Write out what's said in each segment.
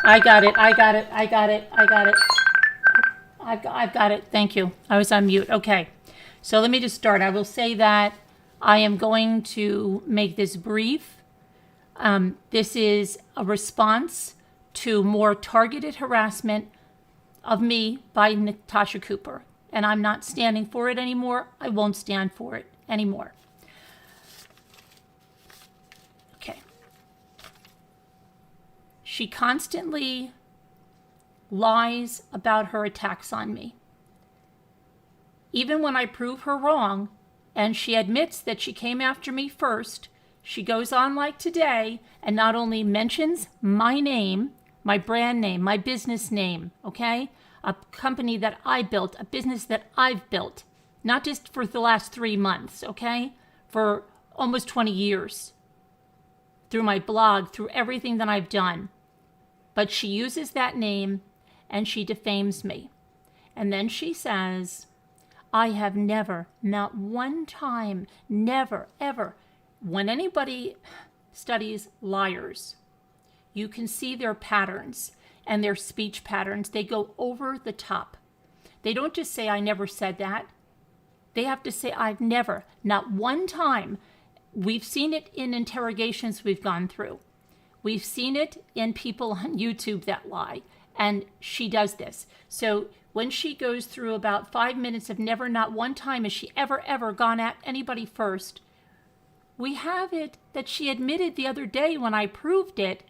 I got it. I got it. I got it. I got it. I've got it. Thank you. I was on mute. Okay. So let me just start. I will say that I am going to make this brief. This is a response to more targeted harassment of me by Natasha Cooper. And I'm not standing for it anymore. I won't stand for it anymore. Okay. She constantly lies about her attacks on me. Even when I prove her wrong, and she admits that she came after me first, she goes on like today and not only mentions my name, my brand name, my business name, okay? A company that I built, a business that I've built, not just for the last 3 months, okay? For almost 20 years. Through my blog, through everything that I've done. But she uses that name and she defames me. And then she says, I have never, not one time, never, ever. When anybody studies liars, you can see their patterns and their speech patterns. They go over the top. They don't just say, I never said that. They have to say, I've never, not one time. We've seen it in interrogations we've gone through. We've seen it in people on YouTube that lie. And she does this. So when she goes through about 5 minutes of never, not one time has she ever gone at anybody first, we have it that she admitted the other day when I proved it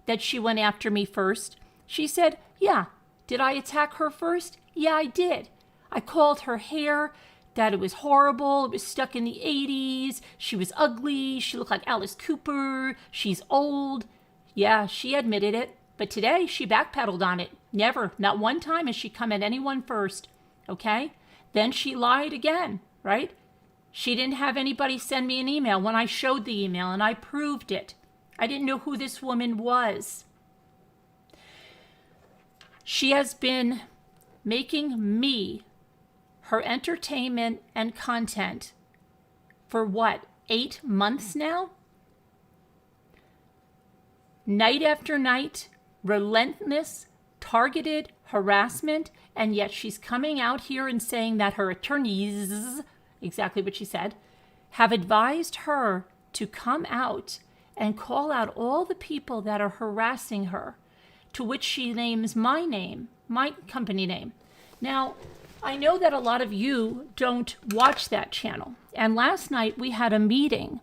that she went after me first. She said, yeah, did I attack her first? Yeah, I did. I called her hair, that it was horrible, it was stuck in the 80s, she was ugly, she looked like Alice Cooper, she's old. Yeah, she admitted it. But today, she backpedaled on it. Never, not one time has she come at anyone first, okay? Then she lied again, right? She didn't have anybody send me an email when I showed the email and I proved it. I didn't know who this woman was. She has been making me her entertainment and content for what, 8 months now? Night after night, relentless, targeted harassment, and yet she's coming out here and saying that her attorneys, exactly what she said, have advised her to come out and call out all the people that are harassing her, to which she names my name, my company name. Now, I know that a lot of you don't watch that channel, and last night we had a meeting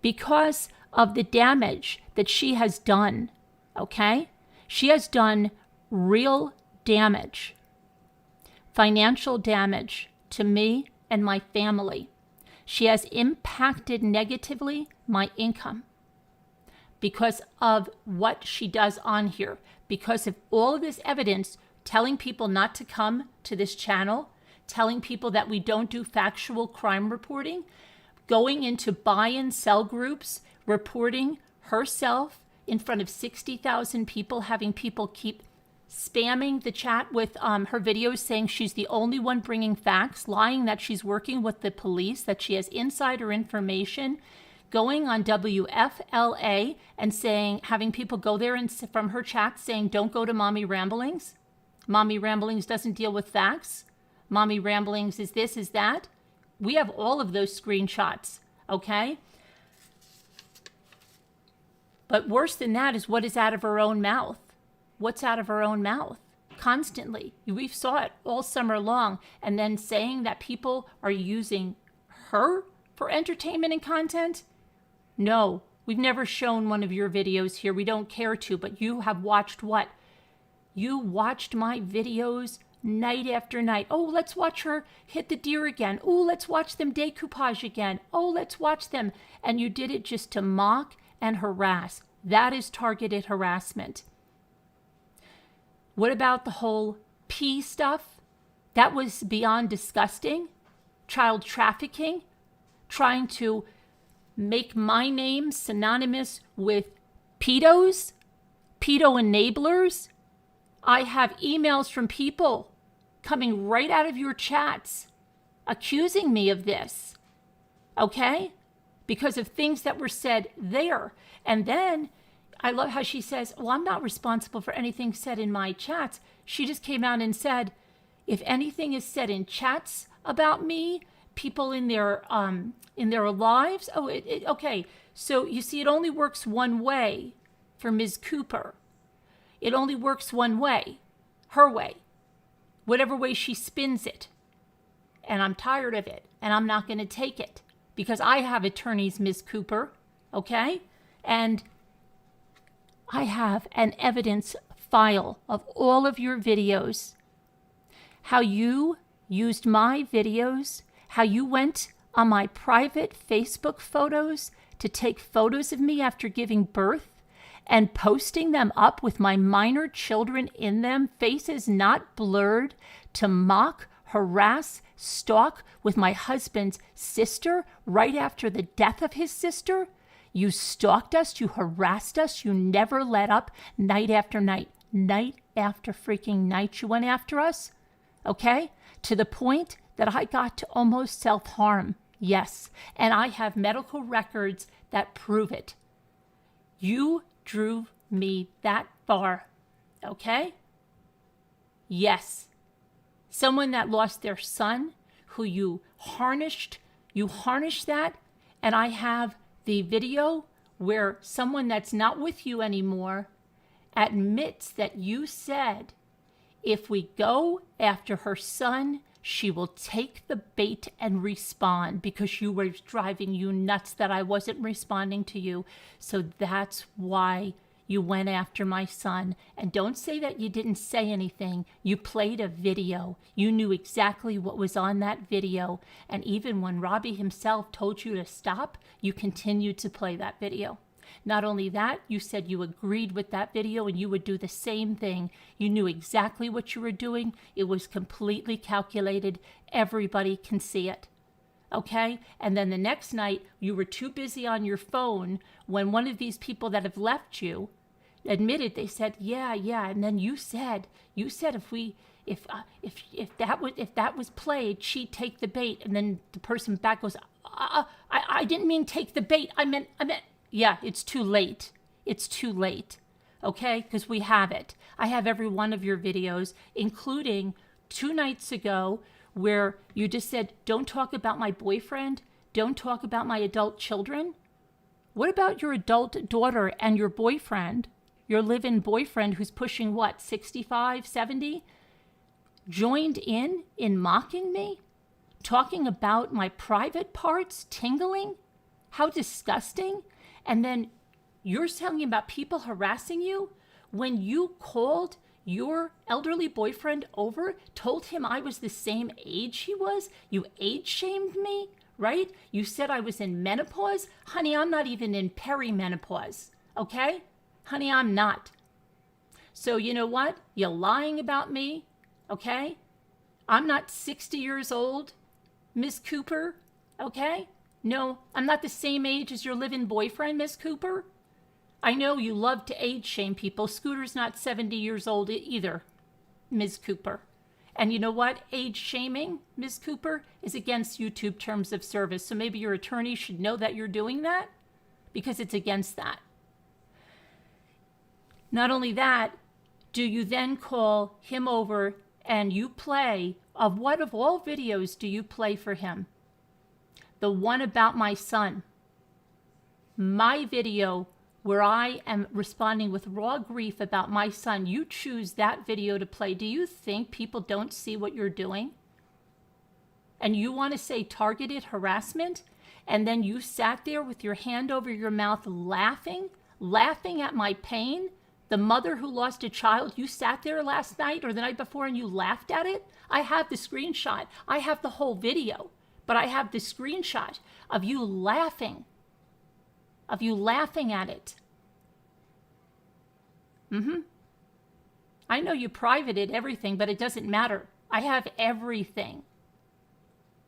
because of the damage that she has done, okay? She has done real damage, financial damage to me and my family. She has impacted negatively my income because of what she does on here, because of all of this evidence telling people not to come to this channel, telling people that we don't do factual crime reporting, going into buy and sell groups, reporting herself in front of 60,000 people, having people keep spamming the chat with her videos saying she's the only one bringing facts, lying that she's working with the police, that she has insider information, going on WFLA and saying, having people go there and from her chat saying, don't go to Mommy Ramblings. Mommy Ramblings doesn't deal with facts. Mommy Ramblings is this, is that. We have all of those screenshots, okay? But worse than that is what is out of her own mouth. What's out of her own mouth? Constantly. We saw it all summer long. And then saying that people are using her for entertainment and content? No, we've never shown one of your videos here. We don't care to, but you have watched what? You watched my videos night after night. Oh, let's watch her hit the deer again. Oh, let's watch them decoupage again. Oh, let's watch them. And you did it just to mock and harass. That is targeted harassment. What about the whole P stuff? That was beyond disgusting. Child trafficking, trying to make my name synonymous with pedos, pedo enablers. I have emails from people coming right out of your chats accusing me of this, okay? Because of things that were said there. And then I love how she says, well, I'm not responsible for anything said in my chats. She just came out and said, if anything is said in chats about me, people in their lives, okay. So you see, it only works one way for Ms. Cooper. It only works one way, her way, whatever way she spins it. And I'm tired of it, and I'm not going to take it because I have attorneys, Ms. Cooper, okay? And I have an evidence file of all of your videos, how you used my videos, how you went on my private Facebook photos to take photos of me after giving birth and posting them up with my minor children in them, faces not blurred, to mock, harass, stalk with my husband's sister right after the death of his sister. You stalked us, you harassed us, you never let up, night after night after freaking night you went after us, okay? To the point that I got to almost self-harm, yes, and I have medical records that prove it. You drew me that far, okay? Yes. Someone that lost their son, who you harnessed that, and I have the video where someone that's not with you anymore admits that you said, if we go after her son, she will take the bait and respond because you were driving you nuts that I wasn't responding to you. So that's why you went after my son. And don't say that you didn't say anything. You played a video. You knew exactly what was on that video. And even when Robbie himself told you to stop, you continued to play that video. Not only that, you said you agreed with that video and you would do the same thing. You knew exactly what you were doing. It was completely calculated. Everybody can see it. Okay? And then the next night, you were too busy on your phone when one of these people that have left you admitted, they said, yeah. And then you said if that was played, she'd take the bait. And then the person back goes, I didn't mean take the bait. I meant, yeah, it's too late. It's too late. Okay? Because we have it. I have every one of your videos, including 2 nights ago where you just said, don't talk about my boyfriend. Don't talk about my adult children. What about your adult daughter and your boyfriend, your live-in boyfriend who's pushing what, 65, 70? Joined in mocking me? Talking about my private parts, tingling? How disgusting. And then you're telling about people harassing you when you called your elderly boyfriend over, told him I was the same age he was. You age shamed me, right? You said I was in menopause. Honey, I'm not even in perimenopause, okay? Honey, I'm not. So you know what? You're lying about me, okay? I'm not 60 years old, Miss Cooper, okay? No, I'm not the same age as your live-in boyfriend, Miss Cooper. I know you love to age shame people. Scooter's not 70 years old either, Ms. Cooper. And you know what? Age shaming, Ms. Cooper, is against YouTube terms of service. So maybe your attorney should know that you're doing that because it's against that. Not only that, do you then call him over and you play, of what of all videos do you play for him? The one about my son. My video where I am responding with raw grief about my son. You choose that video to play. Do you think people don't see what you're doing? And you want to say targeted harassment? And then you sat there with your hand over your mouth laughing at my pain? The mother who lost a child, you sat there last night or the night before and you laughed at it? I have the screenshot. I have the whole video. But I have the screenshot of you laughing at it. I know you privated everything, but it doesn't matter. I have everything.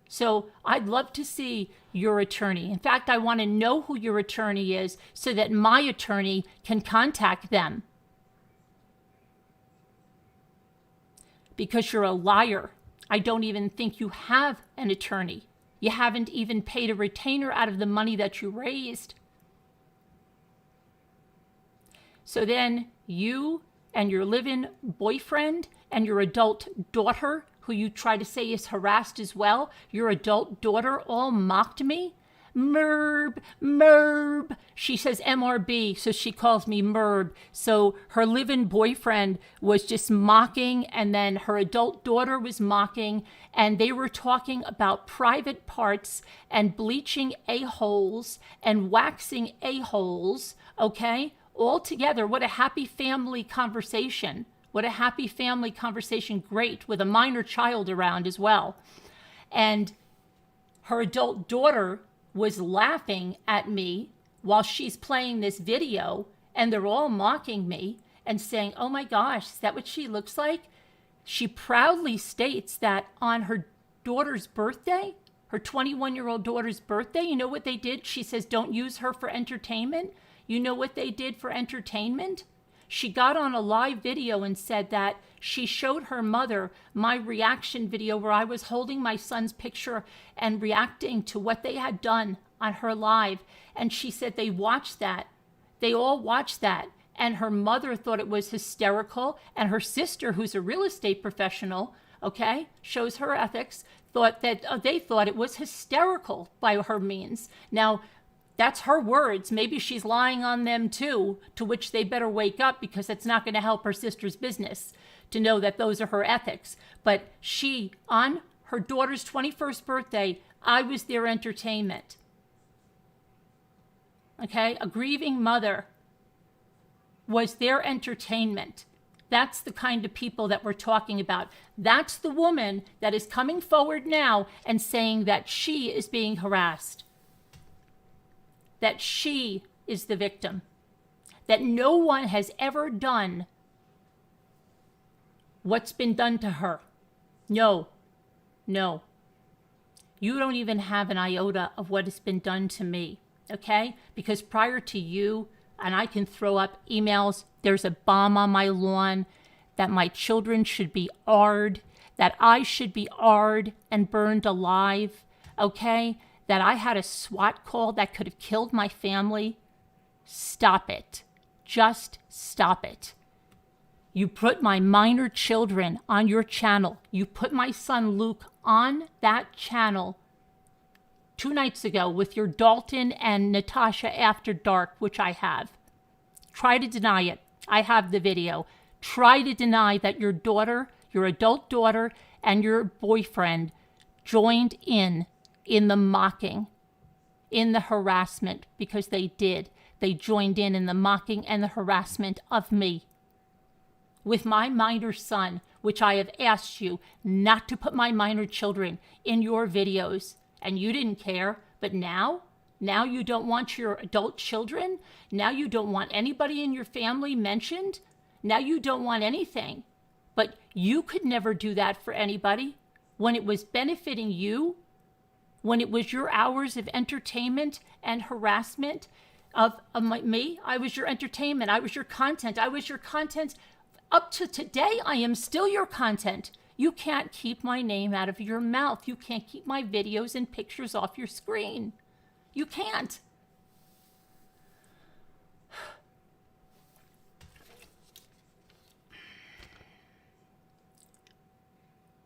So I'd love to see your attorney. In fact, I want to know who your attorney is so that my attorney can contact them. Because you're a liar. I don't even think you have an attorney. You haven't even paid a retainer out of the money that you raised. So then you and your live-in boyfriend and your adult daughter, who you try to say is harassed as well, your adult daughter all mocked me. Merb, Merb. She says MRB, so she calls me Merb. So her live-in boyfriend was just mocking, and then her adult daughter was mocking, and they were talking about private parts and bleaching a-holes and waxing a-holes, okay? All together, what a happy family conversation. What a happy family conversation. Great, with a minor child around as well. And her adult daughter was laughing at me while she's playing this video, and they're all mocking me and saying, oh my gosh, is that what she looks like? She proudly states that on her daughter's birthday, her 21-year-old daughter's birthday, you know what they did? She says, don't use her for entertainment. You know what they did for entertainment? She got on a live video and said that she showed her mother my reaction video where I was holding my son's picture and reacting to what they had done on her live. And she said they watched that. They all watched that. And her mother thought it was hysterical. And her sister, who's a real estate professional, okay, shows her ethics, thought that they thought it was hysterical by her means. Now, that's her words. Maybe she's lying on them too, to which they better wake up, because it's not going to help her sister's business to know that those are her ethics. But she, on her daughter's 21st birthday, I was their entertainment. Okay? A grieving mother was their entertainment. That's the kind of people that we're talking about. That's the woman that is coming forward now and saying that she is being harassed. That she is the victim, that no one has ever done what's been done to her. No. You don't even have an iota of what has been done to me, okay? Because prior to you, and I can throw up emails, there's a bomb on my lawn, that my children should be AR'd, that I should be AR'd and burned alive, okay? That I had a SWAT call that could have killed my family. Stop it. Just stop it. You put my minor children on your channel. You put my son Luke on that channel 2 nights ago with your Dalton and Natasha After Dark, which I have. Try to deny it. I have the video. Try to deny that your daughter, your adult daughter, and your boyfriend joined in the mocking, in the harassment, because they did. They joined in the mocking and the harassment of me. With my minor son, which I have asked you not to put my minor children in your videos, and you didn't care, but now you don't want your adult children? Now you don't want anybody in your family mentioned? Now you don't want anything. But you could never do that for anybody. When it was benefiting you, when it was your hours of entertainment and harassment of me, I was your entertainment. I was your content. I was your content. Up to today, I am still your content. You can't keep my name out of your mouth. You can't keep my videos and pictures off your screen. You can't.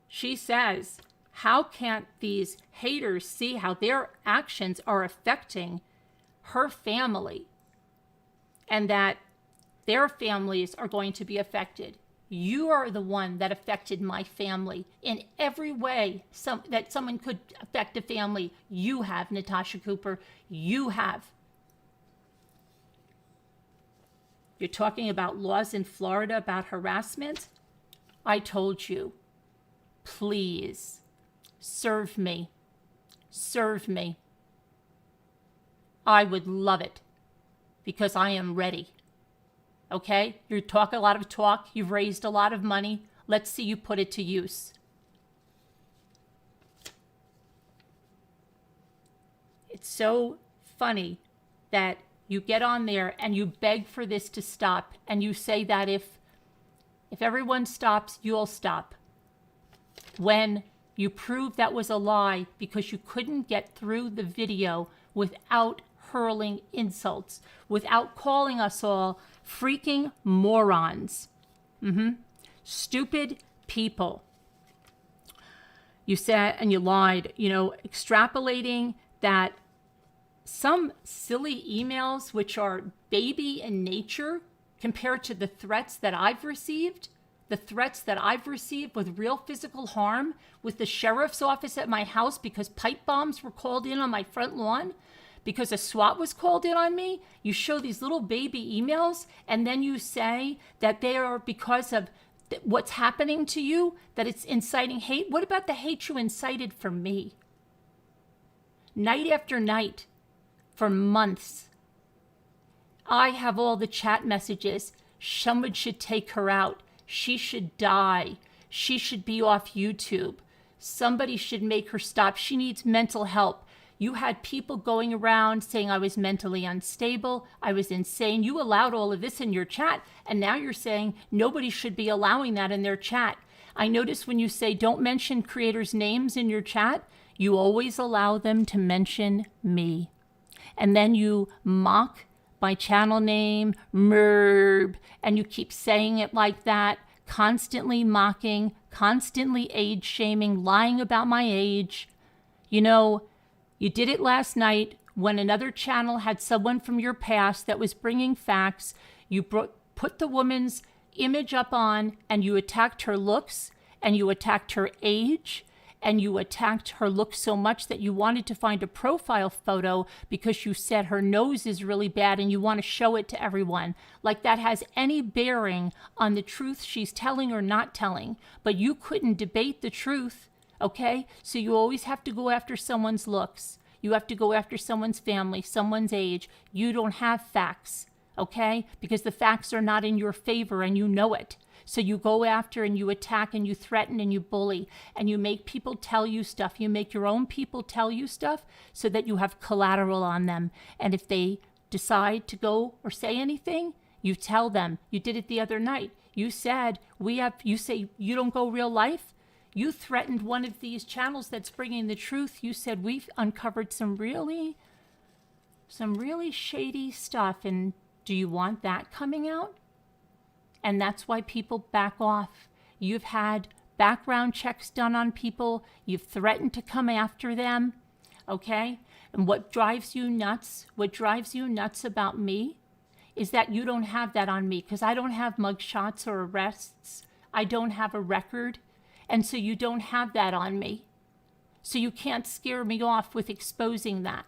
She says, how can't these haters see how their actions are affecting her family and that their families are going to be affected? You are the one that affected my family in every way that someone could affect a family. You have, Natasha Cooper. You have. You're talking about laws in Florida about harassment? I told you. Please, serve me. Serve me. I would love it because I am ready. Okay? You talk a lot of talk. You've raised a lot of money. Let's see you put it to use. It's so funny that you get on there and you beg for this to stop, and you say that if everyone stops, you'll stop. When you prove that was a lie because you couldn't get through the video without hurling insults, without calling us all Freaking morons. Stupid people. You said, and you lied, extrapolating that some silly emails, which are baby in nature compared to the threats that I've received, with real physical harm, with the sheriff's office at my house because pipe bombs were called in on my front lawn, because a SWAT was called in on me. You show these little baby emails, and then you say that they are because of what's happening to you, that it's inciting hate. What about the hate you incited for me? Night after night, for months, I have all the chat messages. Someone should take her out. She should die. She should be off YouTube. Somebody should make her stop. She needs mental help. You had people going around saying I was mentally unstable, I was insane. You allowed all of this in your chat, and now you're saying nobody should be allowing that in their chat. I notice when you say don't mention creators' names in your chat, you always allow them to mention me. And then you mock my channel name, Merb, and you keep saying it like that, constantly mocking, constantly age shaming, lying about my age. You did it last night when another channel had someone from your past that was bringing facts. You put the woman's image up on, and you attacked her looks, and you attacked her age, and you attacked her looks so much that you wanted to find a profile photo because you said her nose is really bad and you want to show it to everyone. Like that has any bearing on the truth she's telling or not telling. But you couldn't debate the truth. Okay? So you always have to go after someone's looks. You have to go after someone's family, someone's age. You don't have facts, okay? Because the facts are not in your favor and you know it. So you go after and you attack and you threaten and you bully and you make people tell you stuff. You make your own people tell you stuff so that you have collateral on them. And if they decide to go or say anything, you tell them. You did it the other night. You said, you say you don't go real life. You threatened one of these channels that's bringing the truth. You said we've uncovered some really shady stuff. And do you want that coming out? And that's why people back off. You've had background checks done on people. You've threatened to come after them. Okay? And what drives you nuts about me is that you don't have that on me, because I don't have mugshots or arrests. I don't have a record. And so you don't have that on me. So you can't scare me off with exposing that,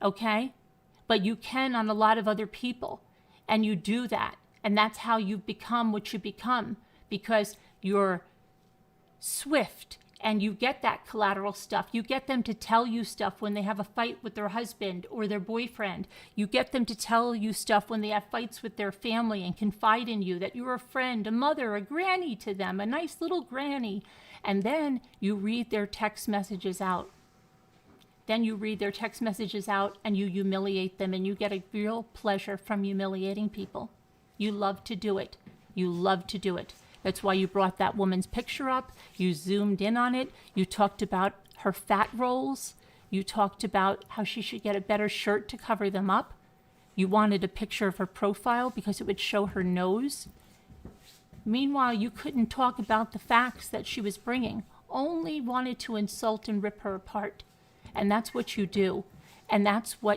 okay? But you can on a lot of other people, and you do that. And that's how you become what you become, because you're swift and you get that collateral stuff. You get them to tell you stuff when they have a fight with their husband or their boyfriend. You get them to tell you stuff when they have fights with their family and confide in you that you're a friend, a mother, a granny to them, a nice little granny. And then you read their text messages out. And you humiliate them, and you get a real pleasure from humiliating people. You love to do it. That's why you brought that woman's picture up. You zoomed in on it. You talked about her fat rolls. You talked about how she should get a better shirt to cover them up. You wanted a picture of her profile because it would show her nose. Meanwhile, you couldn't talk about the facts that she was bringing. Only wanted to insult and rip her apart. And that's what you do. And that's why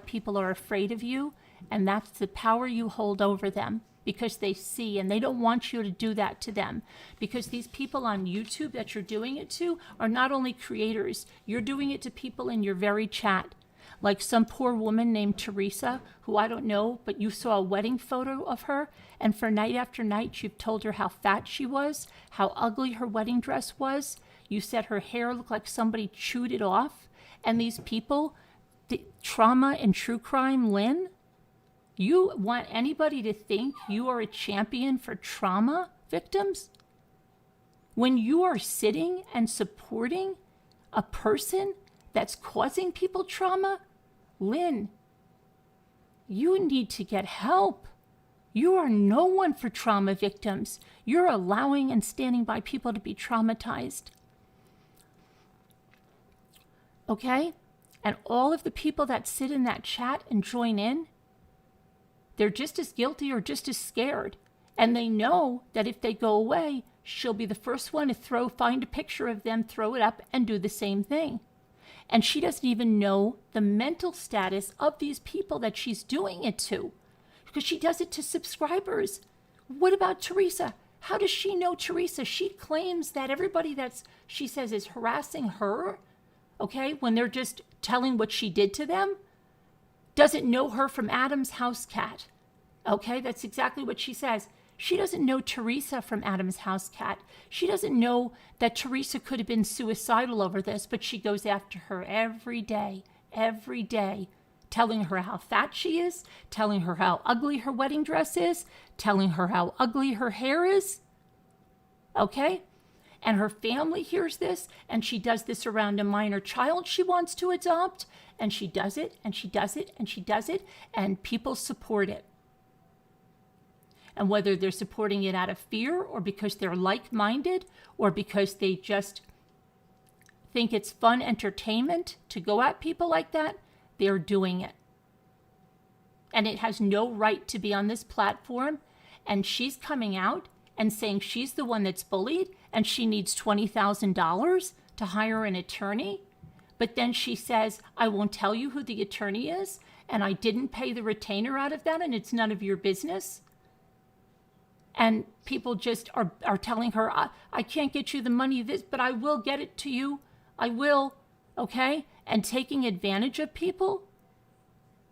people are afraid of you. And that's the power you hold over them. Because they see, and they don't want you to do that to them. Because these people on YouTube that you're doing it to are not only creators, you're doing it to people in your very chat. Like some poor woman named Teresa, who I don't know, but you saw a wedding photo of her, and for night after night you've told her how fat she was, how ugly her wedding dress was. You said her hair looked like somebody chewed it off. And these people, the trauma and true crime, Lynn, you want anybody to think you are a champion for trauma victims? When you are sitting and supporting a person that's causing people trauma? Lynn, you need to get help. You are no one for trauma victims. You're allowing and standing by people to be traumatized. Okay? And all of the people that sit in that chat and join in, they're just as guilty or just as scared. And they know that if they go away, she'll be the first one to find a picture of them, throw it up, and do the same thing. And she doesn't even know the mental status of these people that she's doing it to, because she does it to subscribers. What about Teresa? How does she know Teresa? She claims that everybody she says is harassing her, okay, when they're just telling what she did to them, doesn't know her from Adam's house cat. Okay, that's exactly what she says. She doesn't know Teresa from Adam's house cat. She doesn't know that Teresa could have been suicidal over this, but she goes after her every day, telling her how fat she is, telling her how ugly her wedding dress is, telling her how ugly her hair is. Okay? And her family hears this, and she does this around a minor child she wants to adopt, and she does it, and she does it, and she does it, and people support it. And whether they're supporting it out of fear, or because they're like-minded, or because they just think it's fun entertainment to go at people like that, they're doing it. And it has no right to be on this platform. And she's coming out and saying she's the one that's bullied and she needs $20,000 to hire an attorney. But then she says, I won't tell you who the attorney is, and I didn't pay the retainer out of that, and it's none of your business. And people just are telling her, I can't get you the money, but I will get it to you. I will, okay? And taking advantage of people,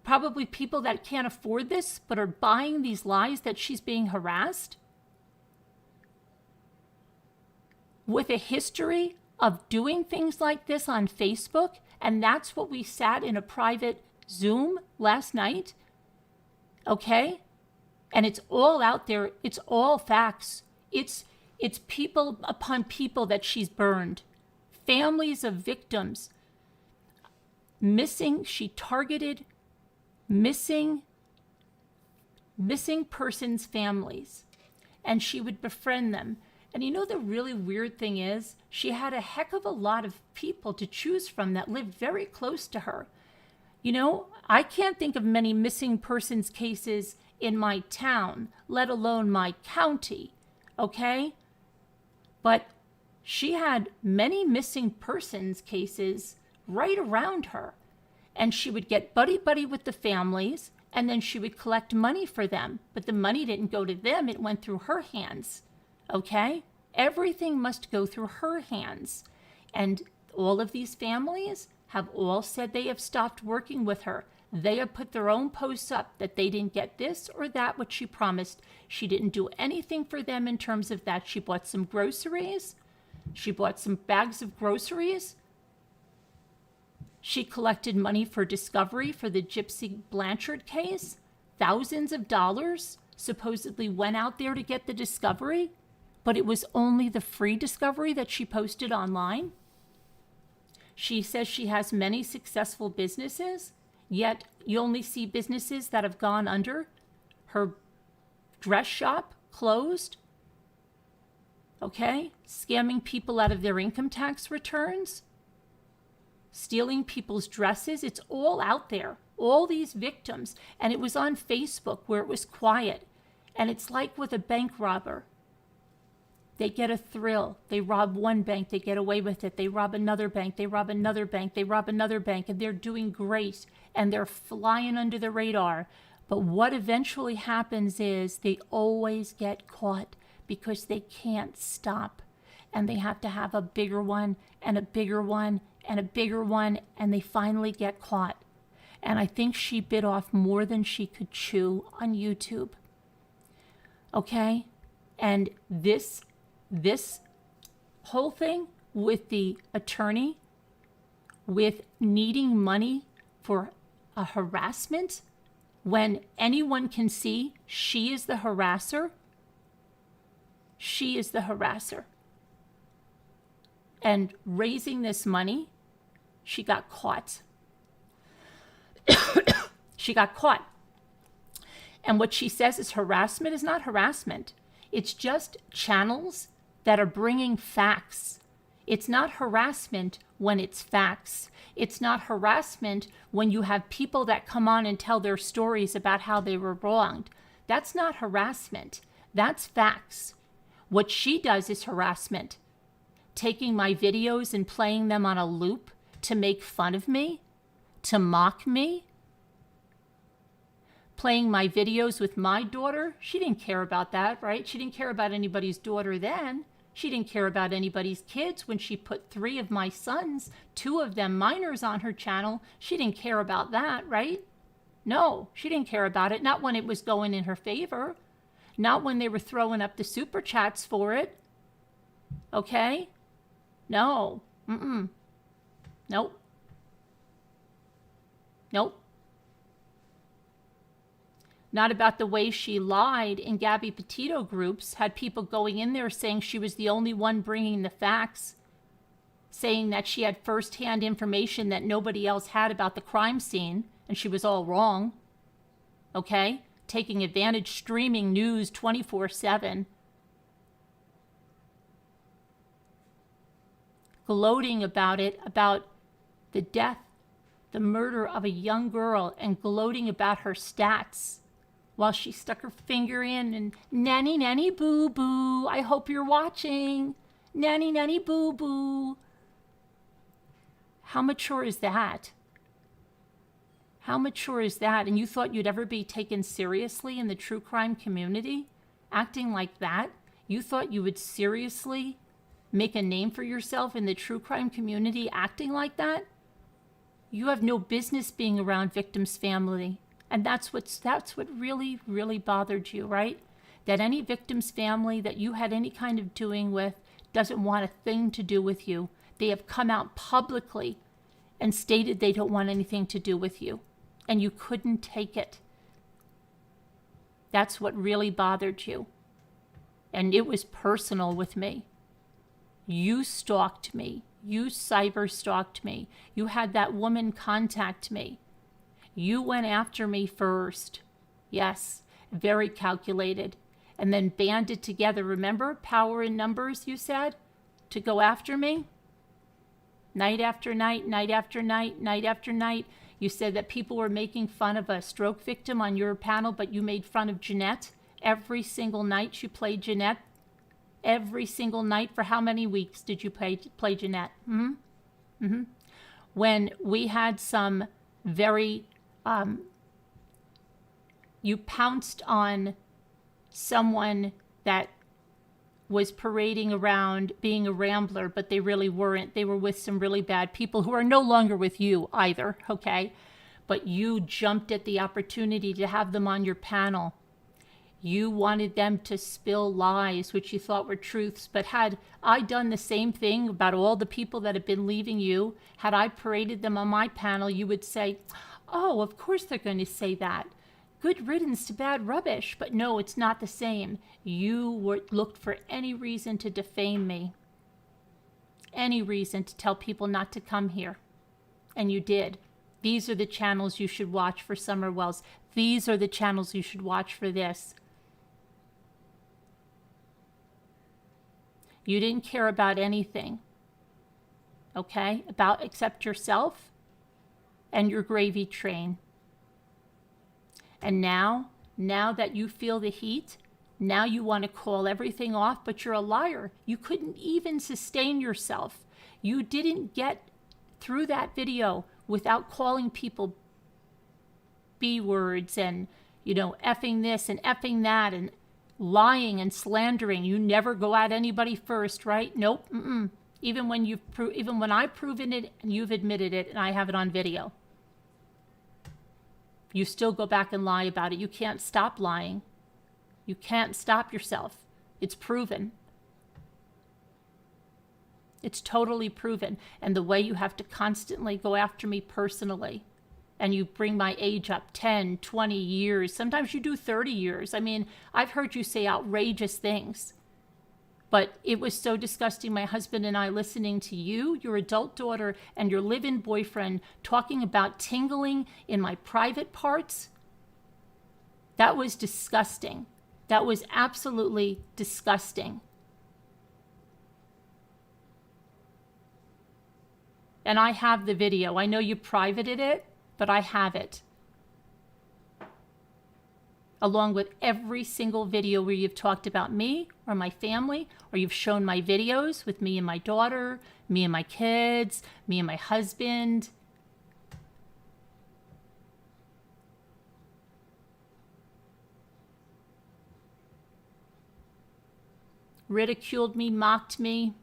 probably people that can't afford this, but are buying these lies that she's being harassed. With a history of doing things like this on Facebook, and that's what we sat in a private Zoom last night, okay? And it's all out there. It's all facts. It's people upon people that she's burned. Families of victims. She targeted missing persons' families. And she would befriend them. And you know the really weird thing is, she had a heck of a lot of people to choose from that lived very close to her. You know, I can't think of many missing persons cases in my town, let alone my county, okay? But she had many missing persons cases right around her. And she would get buddy-buddy with the families, and then she would collect money for them. But the money didn't go to them, it went through her hands, okay? Everything must go through her hands. And all of these families have all said they have stopped working with her. They have put their own posts up that they didn't get this or that, what she promised. She didn't do anything for them in terms of that. She bought some groceries. She bought some bags of groceries. She collected money for discovery for the Gypsy Blanchard case. Thousands of dollars supposedly went out there to get the discovery, but it was only the free discovery that she posted online. She says she has many successful businesses, yet you only see businesses that have gone under. Her dress shop closed, okay? Scamming people out of their income tax returns, stealing people's dresses. It's all out there, all these victims. And it was on Facebook where it was quiet. And it's like with a bank robber. They get a thrill. They rob one bank, they get away with it. They rob another bank, they rob another bank, they rob another bank, and they're doing great, and they're flying under the radar. But what eventually happens is they always get caught because they can't stop. And they have to have a bigger one, and a bigger one, and a bigger one, and they finally get caught. And I think she bit off more than she could chew on YouTube. Okay? And this whole thing with the attorney, with needing money for a harassment, when anyone can see she is the harasser, she is the harasser. And raising this money, she got caught. She got caught. And what she says is harassment is not harassment. It's just channels that are bringing facts. It's not harassment when it's facts. It's not harassment when you have people that come on and tell their stories about how they were wronged. That's not harassment. That's facts. What she does is harassment. Taking my videos and playing them on a loop to make fun of me, to mock me. Playing my videos with my daughter, she didn't care about that, right? She didn't care about anybody's daughter then. She didn't care about anybody's kids when she put 3 of my sons, 2 of them minors, on her channel. She didn't care about that, right? No, she didn't care about it. Not when it was going in her favor. Not when they were throwing up the super chats for it. Okay? No. Nope. Nope. Not about the way she lied in Gabby Petito groups, had people going in there saying she was the only one bringing the facts, saying that she had firsthand information that nobody else had about the crime scene, and she was all wrong. Okay? Taking advantage, streaming news 24/7. Gloating about it, about the death, the murder of a young girl, and gloating about her stats while she stuck her finger in and nanny, nanny, boo, boo. I hope you're watching. Nanny, nanny, boo, boo. How mature is that? How mature is that? And you thought you'd ever be taken seriously in the true crime community? Acting like that? You thought you would seriously make a name for yourself in the true crime community acting like that? You have no business being around victims' family. And that's what really, really bothered you, right? That any victim's family that you had any kind of doing with doesn't want a thing to do with you. They have come out publicly and stated they don't want anything to do with you. And you couldn't take it. That's what really bothered you. And it was personal with me. You stalked me. You cyber stalked me. You had that woman contact me. You went after me first. Yes, very calculated. And then banded together. Remember, power in numbers, you said, to go after me? Night after night, night after night, night after night. You said that people were making fun of a stroke victim on your panel, but you made fun of Jeanette. Every single night you played Jeanette. Every single night. For how many weeks did you play Jeanette? When we had some very... you pounced on someone that was parading around being a rambler, but they really weren't. They were with some really bad people who are no longer with you either, okay? But you jumped at the opportunity to have them on your panel. You wanted them to spill lies, which you thought were truths. But had I done the same thing about all the people that have been leaving you, had I paraded them on my panel, you would say, oh, of course they're going to say that. Good riddance to bad rubbish. But no, it's not the same. You looked for any reason to defame me. Any reason to tell people not to come here. And you did. These are the channels you should watch for Summer Wells. These are the channels you should watch for this. You didn't care about anything. Okay? Except yourself and your gravy train. And now that you feel the heat, now you want to call everything off, but you're a liar. You couldn't even sustain yourself. You didn't get through that video without calling people B words and, effing this and effing that and lying and slandering. You never go at anybody first, right? Nope. Even when I've proven it and you've admitted it and I have it on video. You still go back and lie about it. You can't stop lying. You can't stop yourself. It's proven. It's totally proven. And the way you have to constantly go after me personally, and you bring my age up 10, 20 years. Sometimes you do 30 years. I mean, I've heard you say outrageous things. But it was so disgusting, my husband and I listening to you, your adult daughter, and your live-in boyfriend talking about tingling in my private parts. That was disgusting. That was absolutely disgusting. And I have the video. I know you privated it, but I have it. Along with every single video where you've talked about me or my family, or you've shown my videos with me and my daughter, me and my kids, me and my husband. Ridiculed me, mocked me.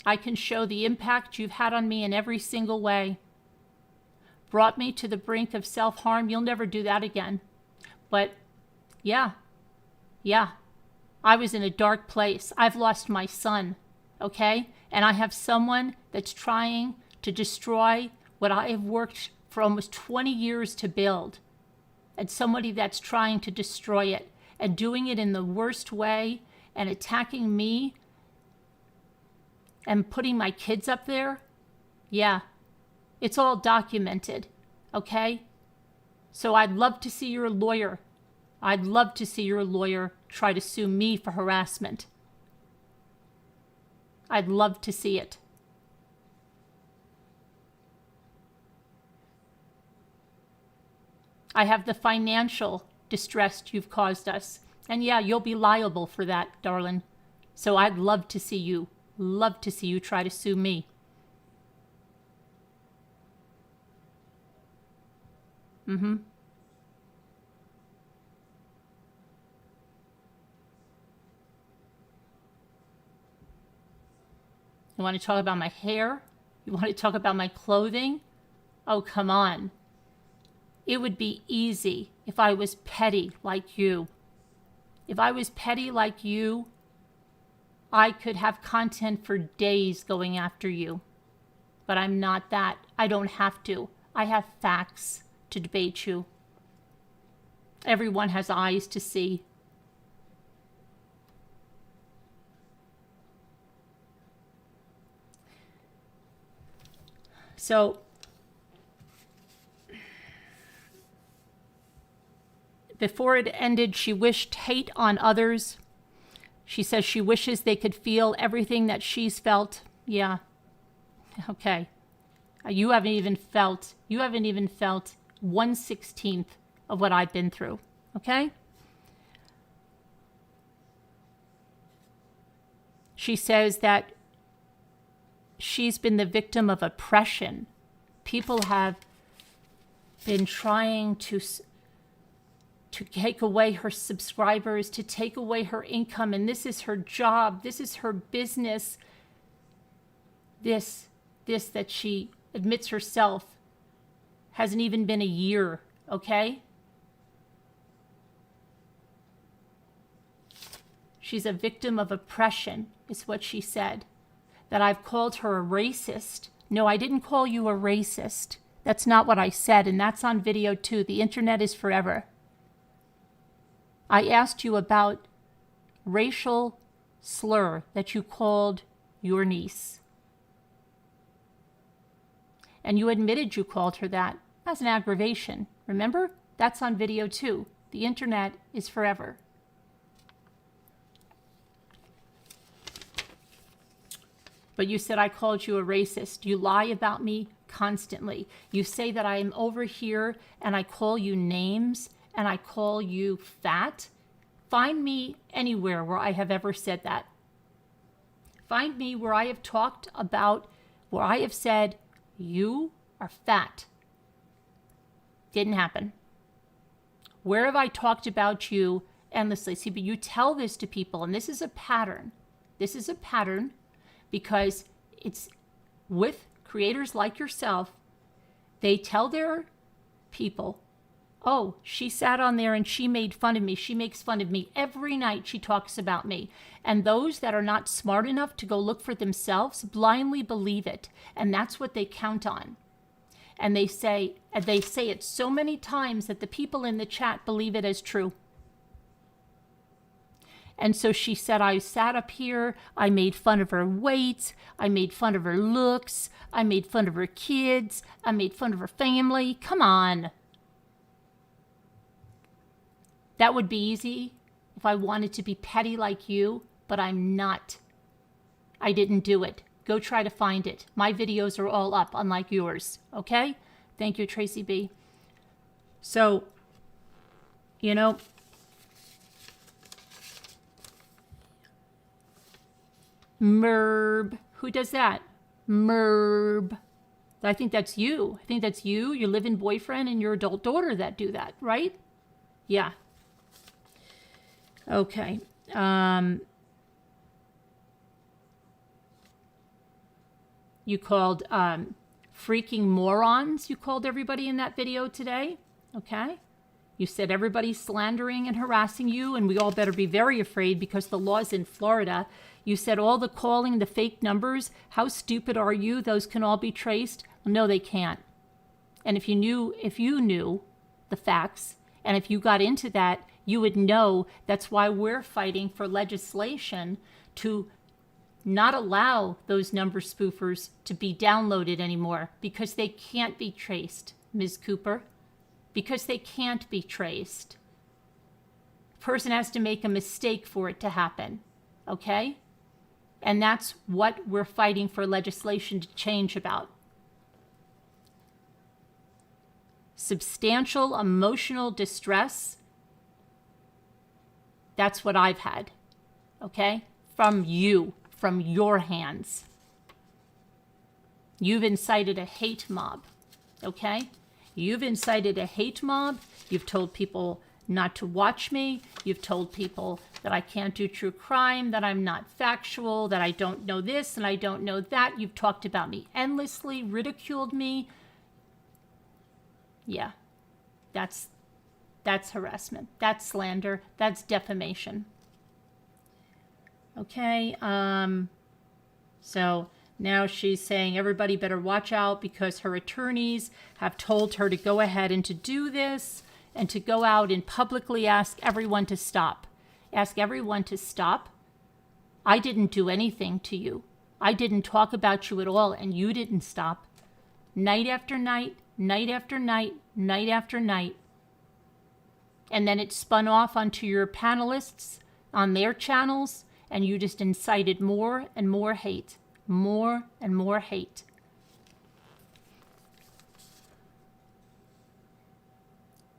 I can show the impact you've had on me in every single way. Brought me to the brink of self-harm. You'll never do that again. But yeah, I was in a dark place. I've lost my son, okay? And I have someone that's trying to destroy what I have worked for almost 20 years to build. And somebody that's trying to destroy it and doing it in the worst way and attacking me and putting my kids up there. Yeah, it's all documented, okay? So I'd love to see your lawyer. I'd love to see your lawyer try to sue me for harassment. I'd love to see it. I have the financial distress you've caused us. And yeah, you'll be liable for that, darling. So I'd love to see you try to sue me. You want to talk about my hair? You want to talk about my clothing? Oh, come on. It would be easy if I was petty like you. If I was petty like you, I could have content for days going after you. But I'm not that. I don't have to. I have facts to debate you. Everyone has eyes to see. So, before it ended, she wished hate on others. She says she wishes they could feel everything that she's felt. Yeah. Okay. You haven't even felt 1/16 of what I've been through. Okay? She says that she's been the victim of oppression. People have been trying to take away her subscribers, to take away her income, and this is her job, this is her business. This that she admits herself hasn't even been a year, okay? She's a victim of oppression, is what she said. That I've called her a racist. No, I didn't call you a racist. That's not what I said, and that's on video too. The internet is forever. I asked you about racial slur that you called your niece. And you admitted you called her that as an aggravation. Remember? That's on video too. The internet is forever. But you said I called you a racist. You lie about me constantly. You say that I am over here and I call you names and I call you fat. Find me anywhere where I have ever said that. Find me where I have talked about, where I have said, you are fat. Didn't happen. Where have I talked about you endlessly? See, but you tell this to people, and this is a pattern. This is a pattern because it's with creators like yourself. They tell their people, oh, she sat on there and she made fun of me. She makes fun of me. Every night she talks about me. And those that are not smart enough to go look for themselves blindly believe it. And that's what they count on. And they say it so many times that the people in the chat believe it as true. And so she said, I sat up here, I made fun of her weight, I made fun of her looks, I made fun of her kids, I made fun of her family. Come on. That would be easy if I wanted to be petty like you, but I'm not. I didn't do it. Go try to find it. My videos are all up, unlike yours. Okay? Thank you, Tracy B. So, you know, Merb. Who does that? Merb. I think that's you. I think that's you, your live-in boyfriend, and your adult daughter that do that, right? Yeah. Okay. You called freaking morons. You called everybody in that video today. Okay. You said everybody's slandering and harassing you, and we all better be very afraid because the law's in Florida. You said all the calling, the fake numbers, how stupid are you? Those can all be traced. No, they can't. And if you knew the facts, and if you got into that, you would know that's why we're fighting for legislation to not allow those number spoofers to be downloaded anymore because they can't be traced, Ms. Cooper. Because they can't be traced. A person has to make a mistake for it to happen. Okay? And that's what we're fighting for legislation to change about. Substantial emotional distress. That's what I've had. Okay? From you. From your hands. You've incited a hate mob. Okay? You've incited a hate mob. You've told people not to watch me. You've told people that I can't do true crime, that I'm not factual, that I don't know this and I don't know that. You've talked about me endlessly, ridiculed me. Yeah, that's harassment. That's slander. That's defamation. Okay, so now she's saying everybody better watch out because her attorneys have told her to go ahead and to do this and to go out and publicly ask everyone to stop. Ask everyone to stop. I didn't do anything to you. I didn't talk about you at all, and you didn't stop. Night after night, night after night, night after night. And then it spun off onto your panelists on their channels, and you just incited more and more hate. More and more hate.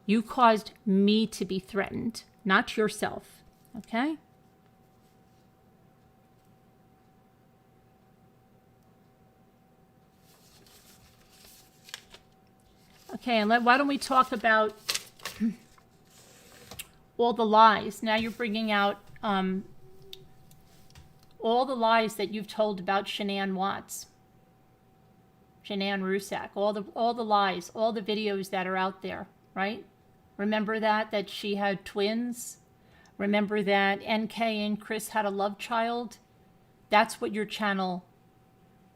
You caused me to be threatened, not yourself. Okay? Okay, and why don't we talk about all the lies? Now you're bringing out all the lies that you've told about Shanann Watts, Shanann Rusak, all the lies, all the videos that are out there, right? Remember that she had twins? Remember that NK and Chris had a love child? That's what your channel,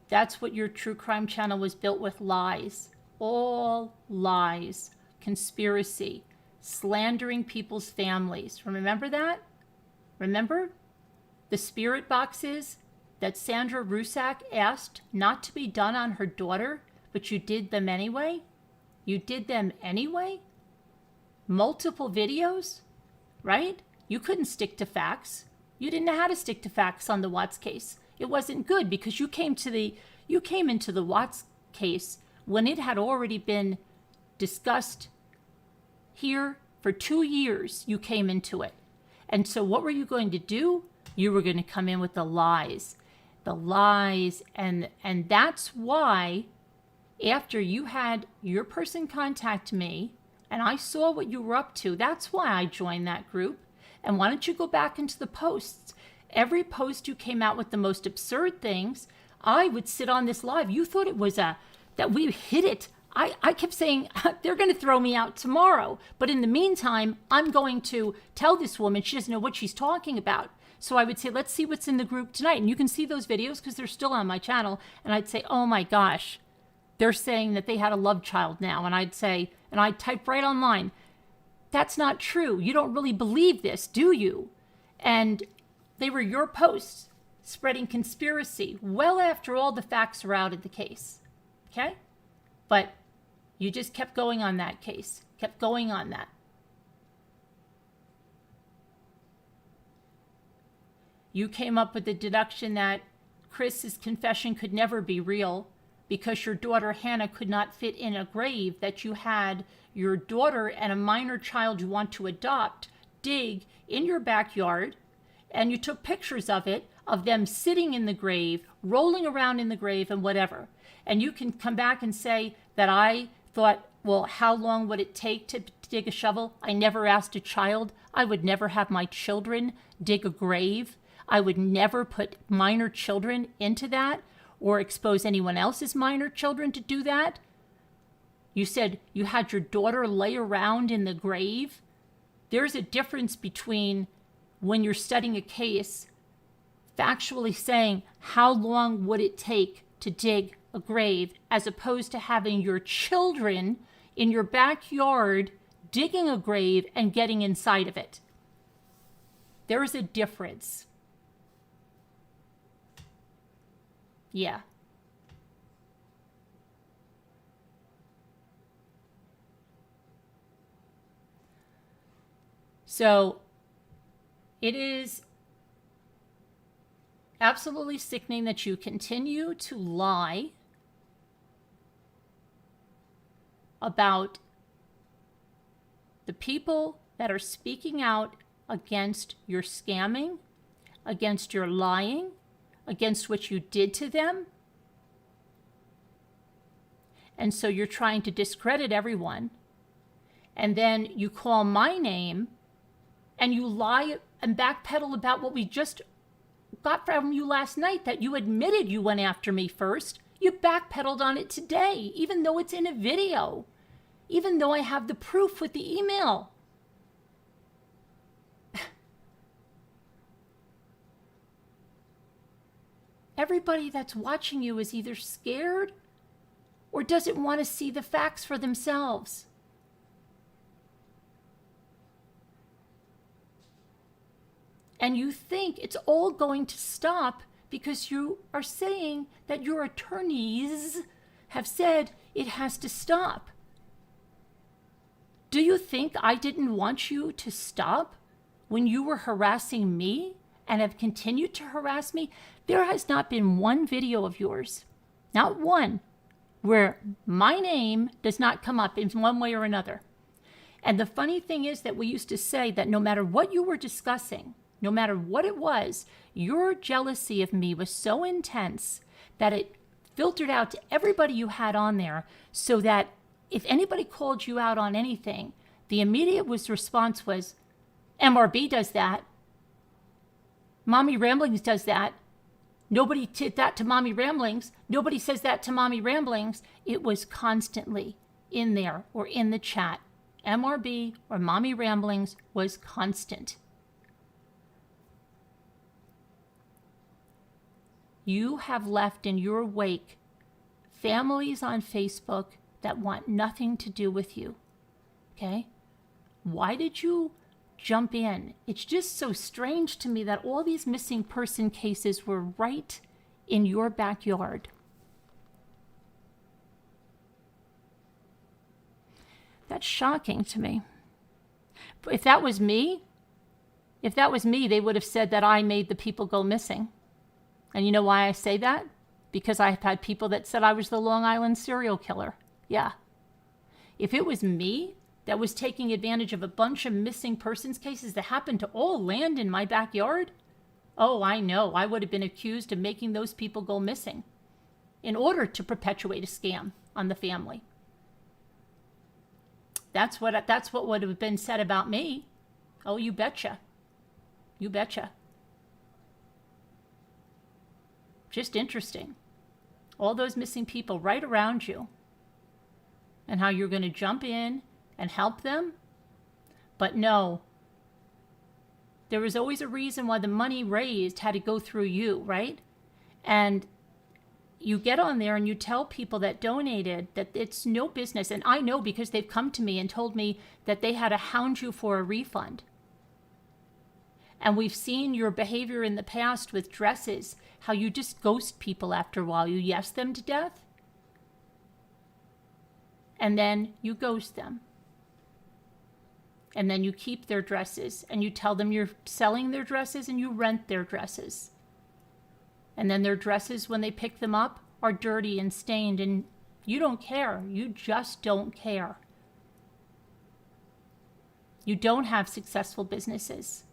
that's what your true crime channel was built with, lies. All lies, conspiracy, slandering people's families. Remember that? Remember? The spirit boxes that Sandra Rusak asked not to be done on her daughter, but you did them anyway? You did them anyway? Multiple videos, right? You couldn't stick to facts. You didn't know how to stick to facts on the Watts case. It wasn't good because you came into the Watts case when it had already been discussed here for 2 years. You came into it. And so what were you going to do? You were going to come in with the lies, and that's why after you had your person contact me and I saw what you were up to, that's why I joined that group. And why don't you go back into the posts? Every post you came out with the most absurd things, I would sit on this live. You thought it was that we hit it. I kept saying, they're going to throw me out tomorrow. But in the meantime, I'm going to tell this woman she doesn't know what she's talking about. So I would say, let's see what's in the group tonight. And you can see those videos because they're still on my channel. And I'd say, oh my gosh, they're saying that they had a love child now. And I'd say, and I'd type right online, that's not true. You don't really believe this, do you? And they were your posts spreading conspiracy well after all the facts are out of the case. Okay? But you just kept going on that case, kept going on that. you came up with the deduction that Chris's confession could never be real because your daughter Hannah could not fit in a grave that you had your daughter and a minor child you want to adopt dig in your backyard, and you took pictures of it, of them sitting in the grave, rolling around in the grave and whatever. And you can come back and say that I thought, well, how long would it take to dig a shovel? I never asked a child. I would never have my children dig a grave. I would never put minor children into that or expose anyone else's minor children to do that. You said you had your daughter lay around in the grave. There's a difference between when you're studying a case, factually saying how long would it take to dig a grave, as opposed to having your children in your backyard digging a grave and getting inside of it. There is a difference. Yeah. So it is absolutely sickening that you continue to lie about the people that are speaking out against your scamming, against your lying, against what you did to them. And so you're trying to discredit everyone. And then you call my name and you lie and backpedal about what we just got from you last night, that you admitted you went after me first. You backpedaled on it today, even though it's in a video, even though I have the proof with the email. Everybody that's watching you is either scared or doesn't want to see the facts for themselves. And you think it's all going to stop because you are saying that your attorneys have said it has to stop. Do you think I didn't want you to stop when you were harassing me and have continued to harass me? There has not been one video of yours, not one, where my name does not come up in one way or another. And the funny thing is that we used to say that no matter what you were discussing, no matter what it was, your jealousy of me was so intense that it filtered out to everybody you had on there, so that if anybody called you out on anything, the immediate response was, MRB does that. Mommy Ramblings does that. Nobody did that to Mommy Ramblings. Nobody says that to Mommy Ramblings. It was constantly in there or in the chat. MRB or Mommy Ramblings was constant. You have left in your wake families on Facebook that want nothing to do with you. Okay? Why did you jump in? It's just so strange to me that all these missing person cases were right in your backyard. That's shocking to me. If that was me, they would have said that I made the people go missing. And you know why I say that? Because I've had people that said I was the Long Island serial killer. Yeah. If it was me that was taking advantage of a bunch of missing persons cases that happened to all land in my backyard, oh, I know, I would have been accused of making those people go missing in order to perpetuate a scam on the family. That's what would have been said about me. Oh, you betcha. You betcha. Just interesting. All those missing people right around you, and how you're going to jump in and help them. But no, there was always a reason why the money raised had to go through you, right? And you get on there and you tell people that donated that it's no business. And I know because they've come to me and told me that they had to hound you for a refund. And we've seen your behavior in the past with dresses, how you just ghost people after a while. You yes them to death, and then you ghost them. And then you keep their dresses and you tell them you're selling their dresses and you rent their dresses. And then their dresses, when they pick them up, are dirty and stained, and you don't care. You just don't care. You don't have successful businesses.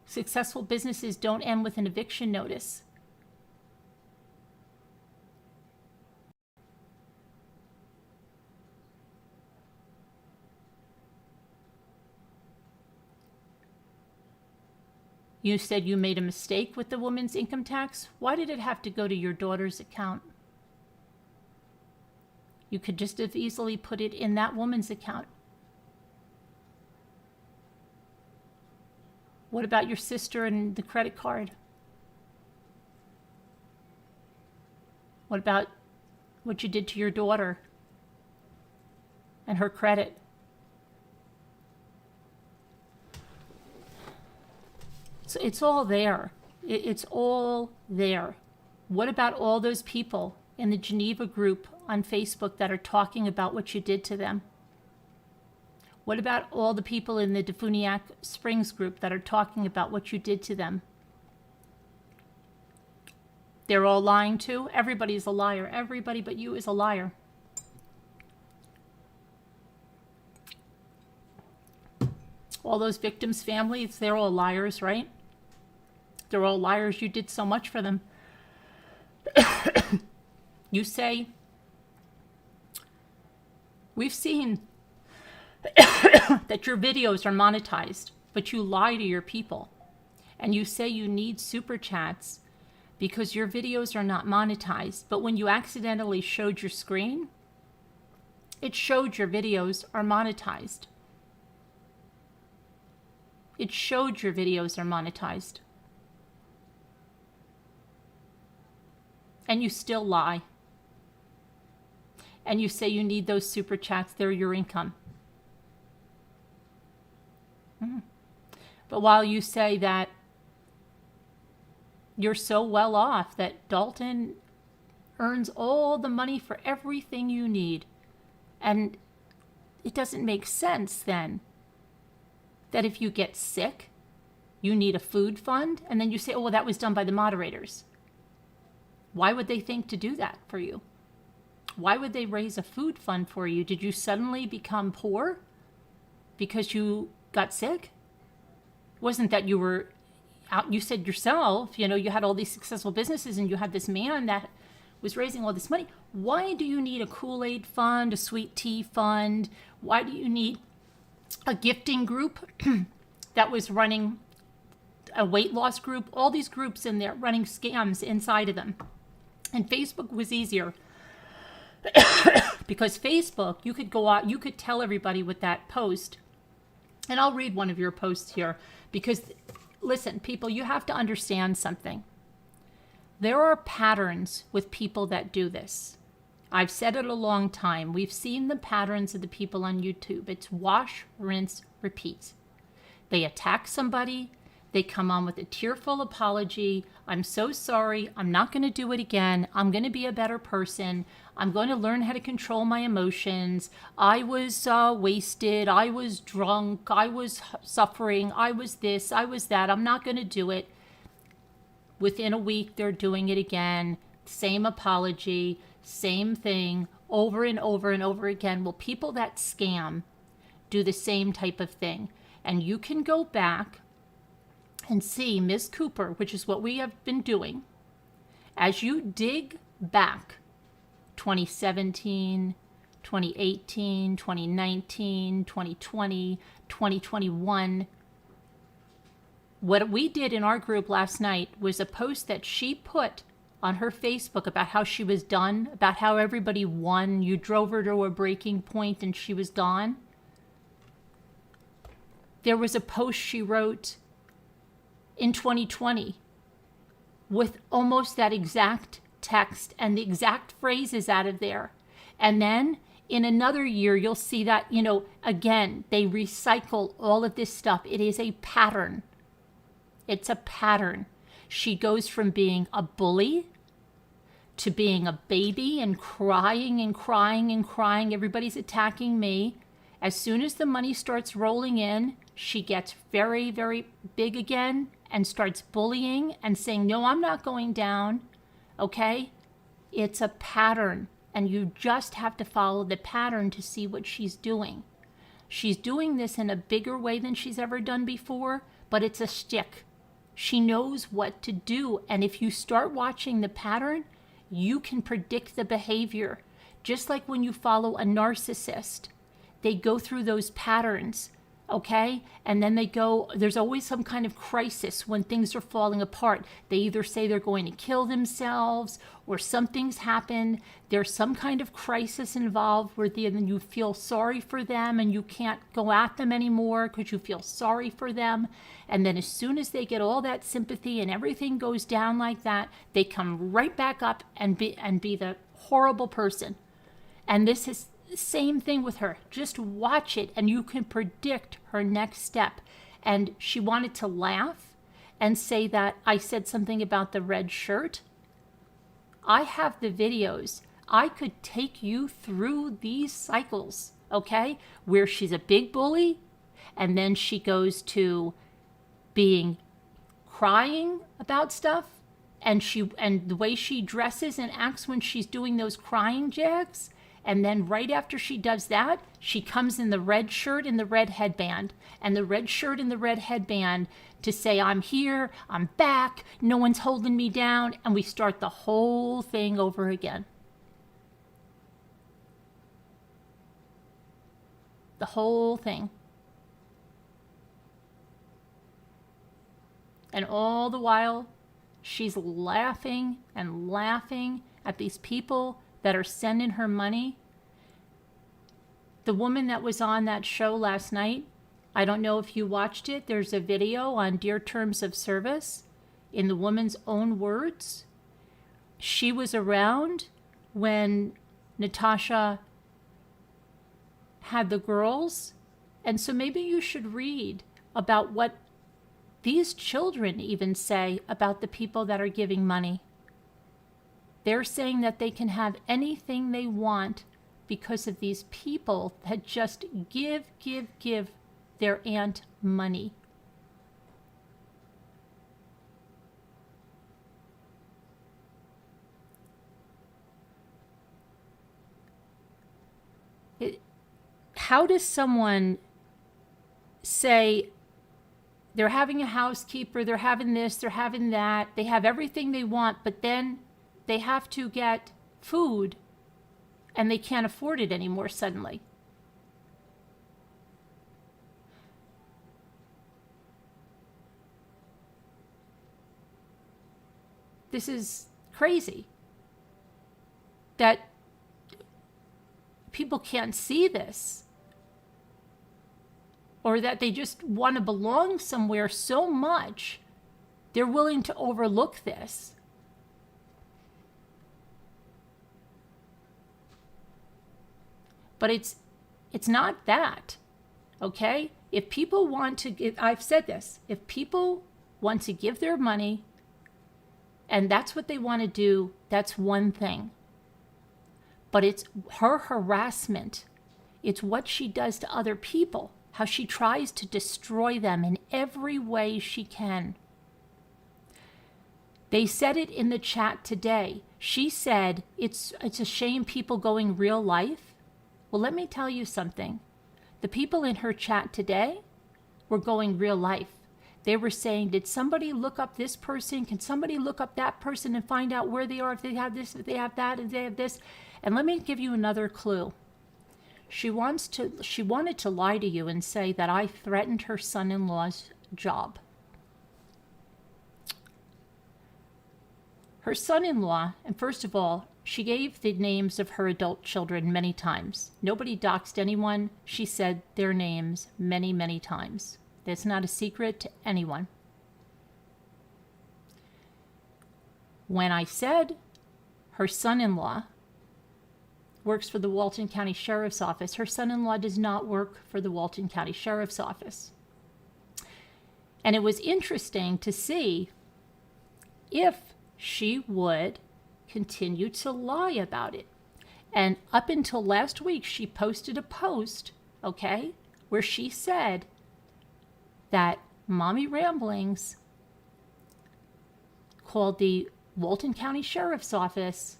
Successful businesses don't end with an eviction notice. You said you made a mistake with the woman's income tax. Why did it have to go to your daughter's account? You could just as easily put it in that woman's account. What about your sister and the credit card? What about what you did to your daughter and her credit? So it's all there. It's all there. What about all those people in the Geneva group on Facebook that are talking about what you did to them? What about all the people in the Defame Springs group that are talking about what you did to them? They're all lying too? Everybody's a liar. Everybody but you is a liar. All those victims' families, they're all liars, right? They're all liars. You did so much for them. You say, we've seen that your videos are monetized, but you lie to your people. And you say you need super chats because your videos are not monetized. But when you accidentally showed your screen, it showed your videos are monetized. It showed your videos are monetized. And you still lie. And you say you need those super chats, they're your income. But while you say that you're so well off that Dalton earns all the money for everything you need, and it doesn't make sense then that if you get sick, you need a food fund, and then you say, oh, well, that was done by the moderators. Why would they think to do that for you? Why would they raise a food fund for you? Did you suddenly become poor because you got sick? It wasn't that you were out, you said yourself, you had all these successful businesses and you had this man that was raising all this money. Why do you need a Kool-Aid fund, a sweet tea fund? Why do you need a gifting group that was running a weight loss group? All these groups in there running scams inside of them. And Facebook was easier because Facebook, you could go out, you could tell everybody with that post. And I'll read one of your posts here because, listen, people, you have to understand something. There are patterns with people that do this. I've said it a long time. We've seen the patterns of the people on YouTube. It's wash, rinse, repeat. They attack somebody. They come on with a tearful apology. I'm so sorry. I'm not going to do it again. I'm going to be a better person. I'm going to learn how to control my emotions. I was wasted. I was drunk. I was suffering. I was this. I was that. I'm not going to do it. Within a week, they're doing it again. Same apology, same thing, over and over and over again. Well, people that scam do the same type of thing. And you can go back and see Ms. Cooper, which is what we have been doing. As you dig back, 2017, 2018, 2019, 2020, 2021, what we did in our group last night was a post that she put on her Facebook about how she was done, about how everybody won. You drove her to a breaking point and she was gone. There was a post she wrote in 2020 with almost that exact text and the exact phrases out of there. And then in another year, you'll see that, again, they recycle all of this stuff. It is a pattern. It's a pattern. She goes from being a bully to being a baby and crying and crying and crying. Everybody's attacking me. As soon as the money starts rolling in, she gets very, very big again and starts bullying and saying, no, I'm not going down. Okay? It's a pattern, and you just have to follow the pattern to see what she's doing. She's doing this in a bigger way than she's ever done before, but it's a shtick. She knows what to do, and if you start watching the pattern, you can predict the behavior. Just like when you follow a narcissist, they go through those patterns, okay? And then there's always some kind of crisis when things are falling apart. They either say they're going to kill themselves or something's happened. There's some kind of crisis involved where then you feel sorry for them and you can't go at them anymore because you feel sorry for them. And then as soon as they get all that sympathy and everything goes down like that, they come right back up and be the horrible person. And this is the same thing with her. Just watch it and you can predict her next step. And she wanted to laugh and say that I said something about the red shirt. I have the videos. I could take you through these cycles, okay? Where she's a big bully and then she goes to crying about stuff and the way she dresses and acts when she's doing those crying jags. And then right after she does that, she comes in the red shirt and the red headband. And the red shirt and the red headband to say, I'm here, I'm back, no one's holding me down. And we start the whole thing over again. The whole thing. And all the while, she's laughing and laughing at these people that are sending her money. The woman that was on that show last night, I don't know if you watched it. There's a video on Dear Terms of Service in the woman's own words. She was around when Natasha had the girls. And so maybe you should read about what these children even say about the people that are giving money. They're saying that they can have anything they want because of these people that just give their aunt money. How does someone say they're having a housekeeper, they're having this, they're having that, they have everything they want, but then they have to get food and they can't afford it anymore suddenly? This is crazy that people can't see this, or that they just want to belong somewhere so much they're willing to overlook this. But it's not that, okay? If people want to give, I've said this, if people want to give their money and that's what they want to do, that's one thing. But it's her harassment. It's what she does to other people, how she tries to destroy them in every way she can. They said it in the chat today. She said, it's a shame people going real life. Well, let me tell you something. The people in her chat today were going real life. They were saying, did somebody look up this person? Can somebody look up that person and find out where they are, if they have this, if they have that, if they have this? And let me give you another clue. She wanted to lie to you and say that I threatened her son-in-law's job. Her son-in-law, and first of all, she gave the names of her adult children many times. Nobody doxed anyone. She said their names many, many times. That's not a secret to anyone. When I said her son-in-law works for the Walton County Sheriff's Office, her son-in-law does not work for the Walton County Sheriff's Office. And it was interesting to see if she would continue to lie about it. And up until last week, she posted a post okay, where she said that Mommy Ramblings called the Walton County Sheriff's Office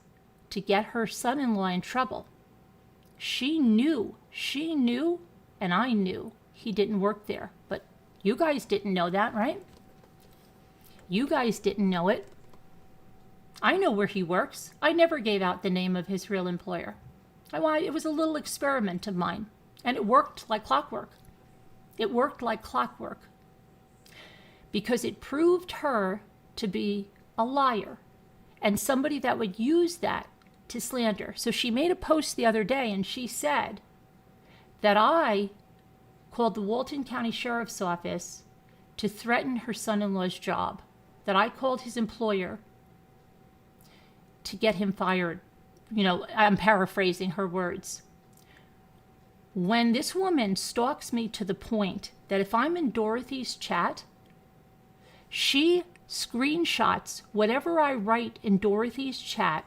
to get her son-in-law in trouble. She knew, and I knew he didn't work there. But you guys didn't know that, right? You guys didn't know it. I know where he works. I never gave out the name of his real employer. It was a little experiment of mine, and it worked like clockwork. It worked like clockwork because it proved her to be a liar and somebody that would use that to slander. So she made a post the other day and she said that I called the Walton County Sheriff's Office to threaten her son-in-law's job, that I called his employer to get him fired. You know, I'm paraphrasing her words. When this woman stalks me to the point that if I'm in Dorothy's chat, she screenshots whatever I write in Dorothy's chat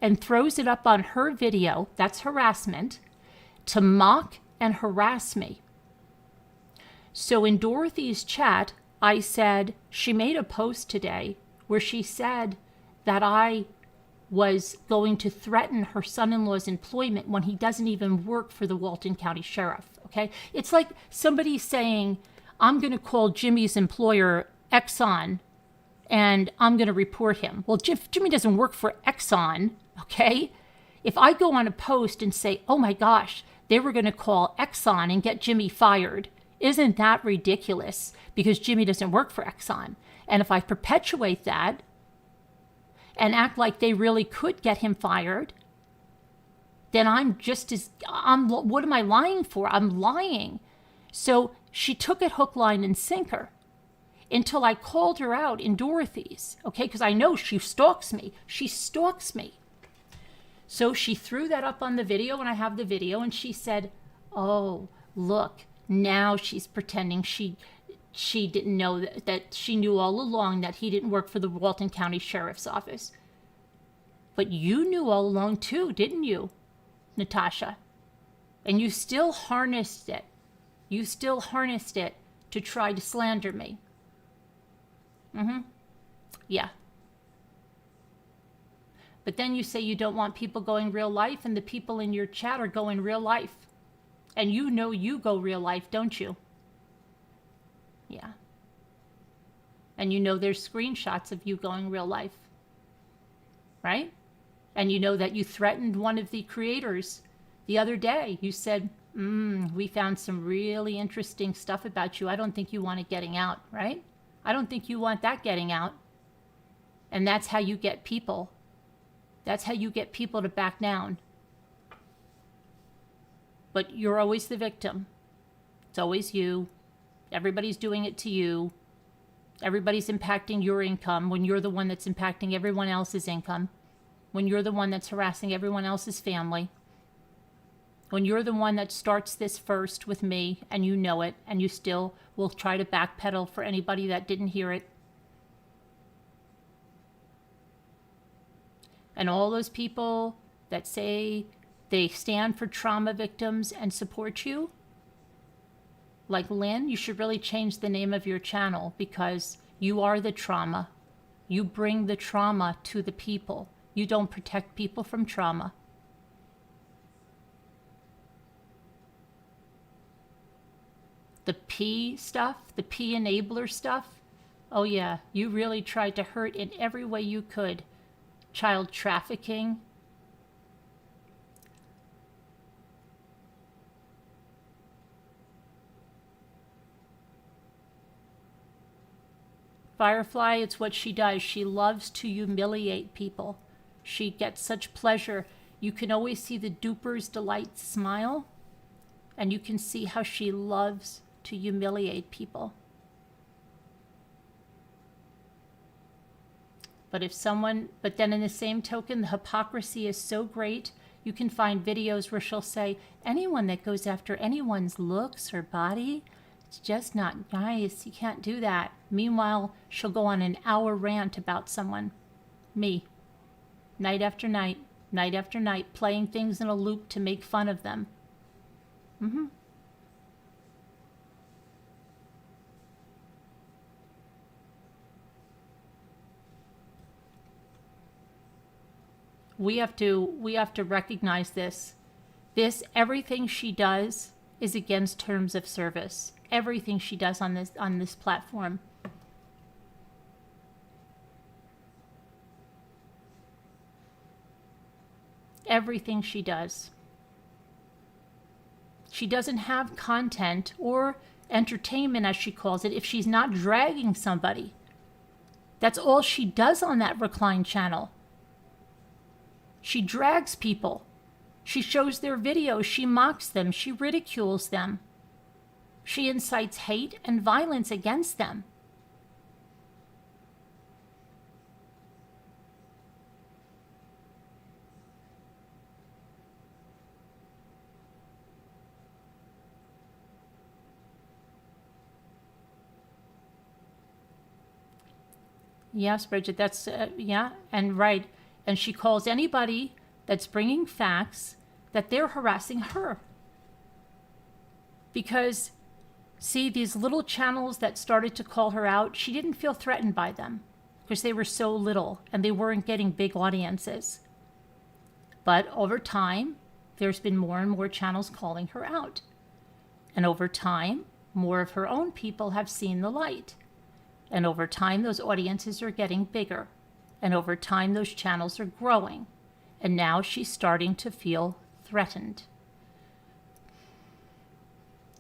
and throws it up on her video, that's harassment, to mock and harass me. So in Dorothy's chat, I said, she made a post today where she said that I was going to threaten her son-in-law's employment when he doesn't even work for the Walton County Sheriff, okay? It's like somebody saying, I'm going to call Jimmy's employer Exxon and I'm going to report him. Well, Jimmy doesn't work for Exxon, okay? If I go on a post and say, oh my gosh, they were going to call Exxon and get Jimmy fired, isn't that ridiculous? Because Jimmy doesn't work for Exxon. And if I perpetuate that and act like they really could get him fired, then what am I lying for? I'm lying. So she took it hook, line, and sinker until I called her out in Dorothy's, okay? Because I know she stalks me. She stalks me. So she threw that up on the video, and I have the video, and she said, oh, look, now she's pretending she didn't know that she knew all along that he didn't work for the Walton County Sheriff's Office. But you knew all along too, didn't you, Natasha? And you still harnessed it. You still harnessed it to try to slander me. Yeah. But then you say you don't want people going real life, and the people in your chat are going real life. And you know you go real life, don't you? Yeah. And you know there's screenshots of you going real life. Right? And you know that you threatened one of the creators the other day. You said, we found some really interesting stuff about you. I don't think you want it getting out, right? I don't think you want that getting out. And that's how you get people. That's how you get people to back down. But you're always the victim. It's always you. Everybody's doing it to you. Everybody's impacting your income when you're the one that's impacting everyone else's income. When you're the one that's harassing everyone else's family. When you're the one that starts this first with me and you know it, and you still will try to backpedal for anybody that didn't hear it. And all those people that say they stand for trauma victims and support you, like Lynn, you should really change the name of your channel, because you are the trauma. You bring the trauma to the people. You don't protect people from trauma. The P stuff, the P enabler stuff, oh yeah, you really tried to hurt in every way you could. Child trafficking. Firefly, it's what she does. She loves to humiliate people. She gets such pleasure. You can always see the duper's delight smile, and you can see how she loves to humiliate people. But then in the same token, the hypocrisy is so great. You can find videos where she'll say, anyone that goes after anyone's looks or body, it's just not nice. You can't do that. Meanwhile, she'll go on an hour rant about someone. Me. Night after night, playing things in a loop to make fun of them. We have to recognize this. Everything she does is against terms of service. Everything she does on this platform. Everything she does. She doesn't have content or entertainment, as she calls it, if she's not dragging somebody. That's all she does on that Recline channel. She drags people. She shows their videos. She mocks them. She ridicules them. She incites hate and violence against them. Yes, Bridget, that's, yeah, and right. And she calls anybody that's bringing facts that they're harassing her. Because, see, these little channels that started to call her out, she didn't feel threatened by them because they were so little and they weren't getting big audiences. But over time, there's been more and more channels calling her out. And over time, more of her own people have seen the light. And over time, those audiences are getting bigger. And over time, those channels are growing. And now she's starting to feel threatened.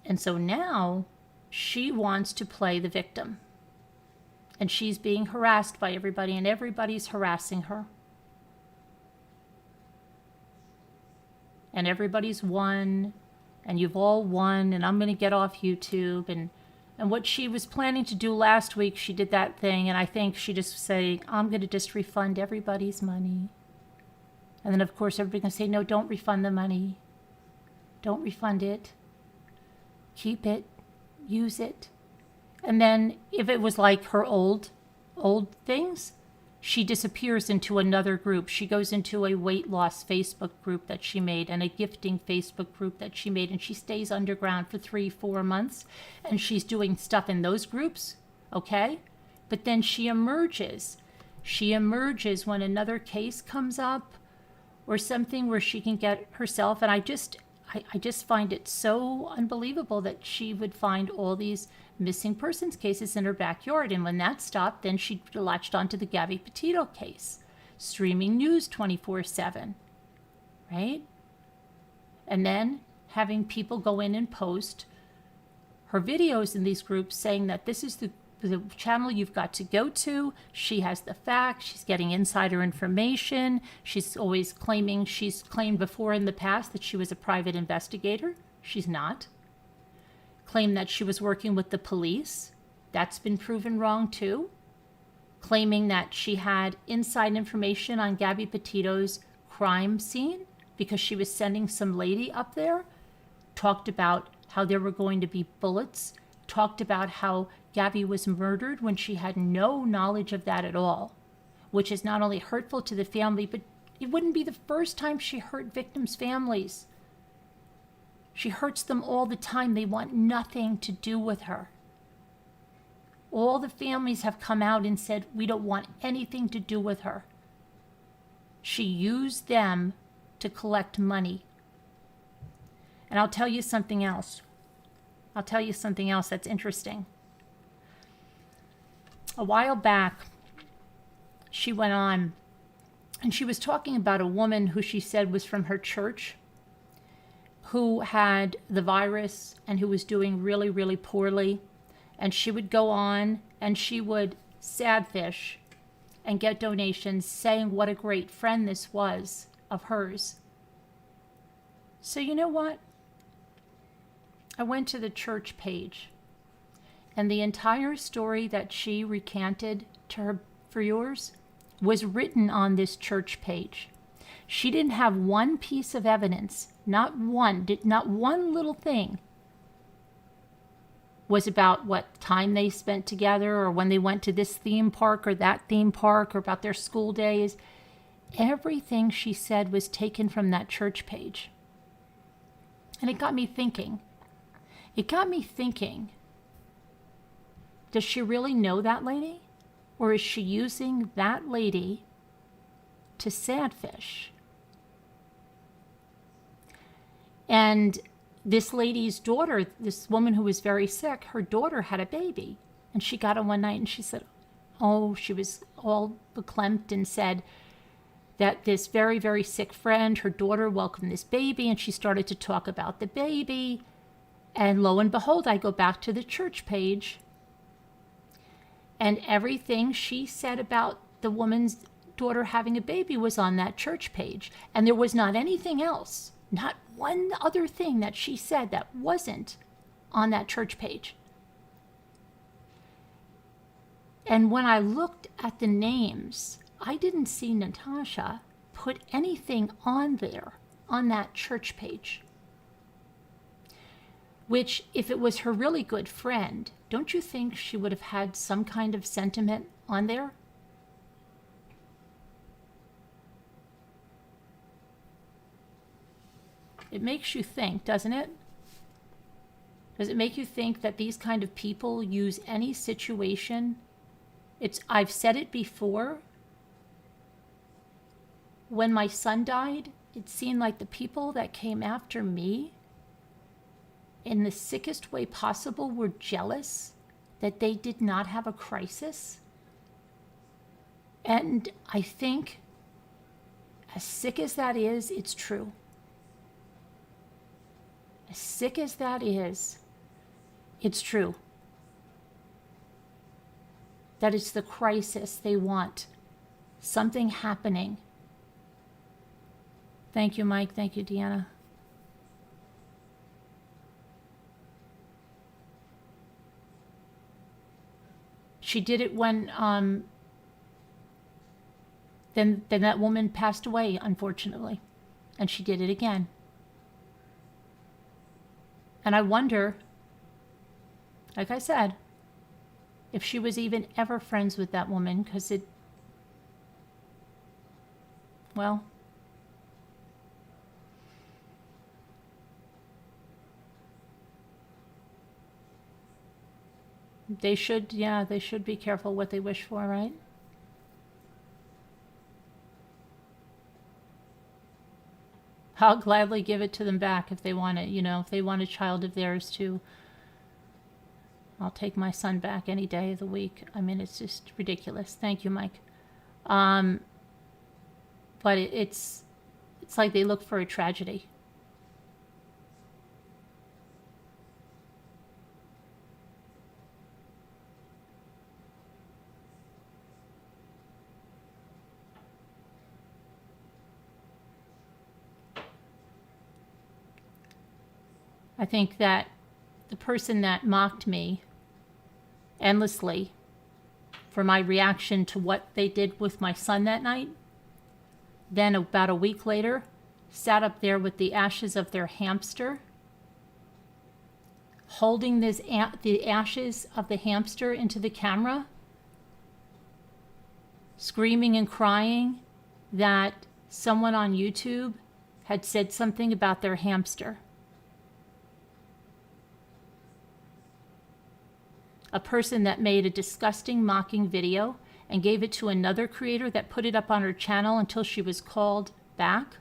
And so now she wants to play the victim. And she's being harassed by everybody, and everybody's harassing her. And everybody's won, and you've all won, and I'm going to get off YouTube. And what she was planning to do last week, she did that thing, and I think she just said, I'm going to just refund everybody's money. And then, of course, everybody's going to say, no, don't refund the money. Don't refund it. Keep it. Use it. And then if it was like her old things, she disappears into another group. She goes into a weight loss Facebook group that she made and a gifting Facebook group that she made, and she stays underground for 3-4 months, and she's doing stuff in those groups, okay? But then she emerges. She emerges when another case comes up or something where she can get herself, and I just find it so unbelievable that she would find all these missing persons cases in her backyard. And when that stopped, then she latched onto the Gabby Petito case, streaming news 24/7, right? And then having people go in and post her videos in these groups saying that this is the channel you've got to go to. She has the facts. She's getting insider information. She's always claiming, she's claimed before in the past that she was a private investigator. She's not. Claimed that she was working with the police. That's been proven wrong too. Claiming that she had inside information on Gabby Petito's crime scene because she was sending some lady up there. Talked about how there were going to be bullets. Talked about how Gabby was murdered when she had no knowledge of that at all, which is not only hurtful to the family, but it wouldn't be the first time she hurt victims' families. She hurts them all the time. They want nothing to do with her. All the families have come out and said, we don't want anything to do with her. She used them to collect money. And I'll tell you something else. I'll tell you something else that's interesting. A while back, she went on and she was talking about a woman who she said was from her church who had the virus and who was doing really, really poorly. And she would go on and she would sadfish and get donations saying what a great friend this was of hers. So you know what? I went to the church page, and the entire story that she recanted to her for yours was written on this church page. She didn't have one piece of evidence, not one little thing was about what time they spent together or when they went to this theme park or that theme park or about their school days. Everything she said was taken from that church page. And it got me thinking. Does she really know that lady? Or is she using that lady to Sadfish. And this lady's daughter, this woman who was very sick, her daughter had a baby. And she got on one night and she said, she was all beklempt and said that this very, very sick friend, her daughter, welcomed this baby, and she started to talk about the baby. And lo and behold, I go back to the church page, and everything she said about the woman's daughter having a baby was on that church page. And there was not anything else, not one other thing that she said that wasn't on that church page. And when I looked at the names, I didn't see Natasha put anything on there, on that church page. Which, if it was her really good friend, don't you think she would have had some kind of sentiment on there? It makes you think, doesn't it? Does it make you think that these kind of people use any situation? I've said it before. When my son died, it seemed like the people that came after me in the sickest way possible were jealous that they did not have a crisis. And I think, as sick as that is, it's true. As sick as that is, it's true. That it's the crisis they want. Something happening. Thank you, Mike. Thank you, Deanna. She did it when then that woman passed away, unfortunately. And she did it again. And I wonder, like I said, if she was even ever friends with that woman, because they should be careful what they wish for, right? I'll gladly give it to them back if they want it. If they want a child of theirs too, I'll take my son back any day of the week. I mean, it's just ridiculous. Thank you, Mike. But it's like they look for a tragedy. I think that the person that mocked me endlessly for my reaction to what they did with my son that night, then about a week later, sat up there with the ashes of their hamster, holding the ashes of the hamster into the camera, screaming and crying that someone on YouTube had said something about their hamster. A person that made a disgusting mocking video and gave it to another creator that put it up on her channel until she was called back.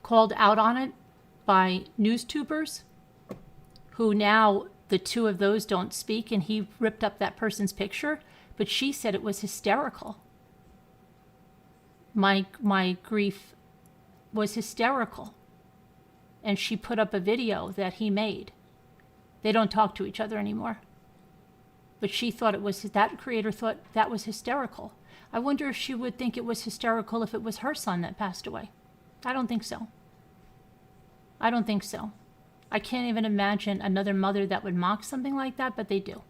Called out on it by newstubers who now the two of those don't speak, and he ripped up that person's picture, but she said it was hysterical. My grief was hysterical. And she put up a video that he made. They don't talk to each other anymore. But she thought that creator thought that was hysterical. I wonder if she would think it was hysterical if it was her son that passed away. I don't think so. I don't think so. I can't even imagine another mother that would mock something like that, but they do.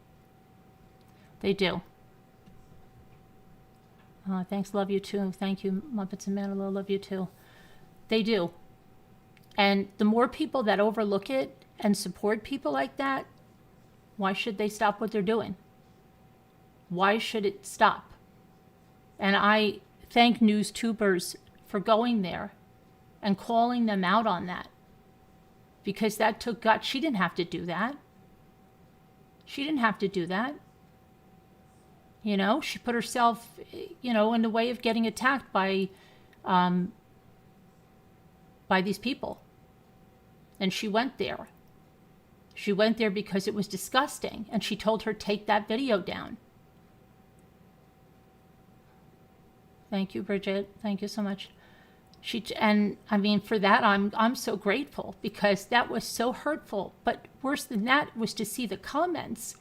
They do. Thanks, love you too. Thank you, Muppets and Manilow, love you too. They do. And the more people that overlook it and support people like that, why should they stop what they're doing? Why should it stop? And I thank newstubers for going there and calling them out on that. Because that took guts. She didn't have to do that. She didn't have to do that. You know, she put herself, in the way of getting attacked by these people. And she went there. She went there because it was disgusting. And she told her, take that video down. Thank you, Bridget. Thank you so much. And I mean, for that, I'm so grateful, because that was so hurtful. But worse than that was to see the comments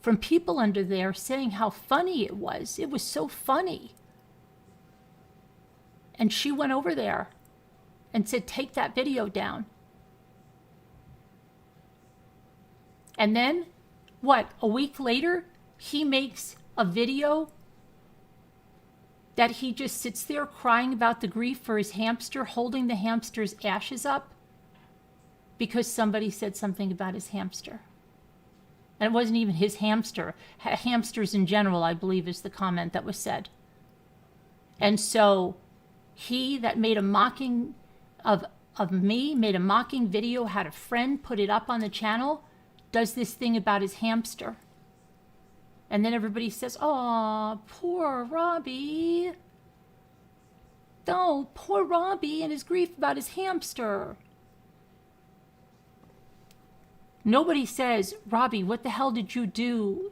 from people under there saying how funny it was. It was so funny. And she went over there and said, take that video down. And then, a week later, he makes a video that he just sits there crying about the grief for his hamster, holding the hamster's ashes up because somebody said something about his hamster. And it wasn't even his hamster. Hamsters in general, I believe, is the comment that was said. And so he that made a mocking of me, made a mocking video, had a friend put it up on the channel, does this thing about his hamster. And then everybody says, oh, poor Robbie. No, poor Robbie and his grief about his hamster. Nobody says, Robbie, what the hell did you do,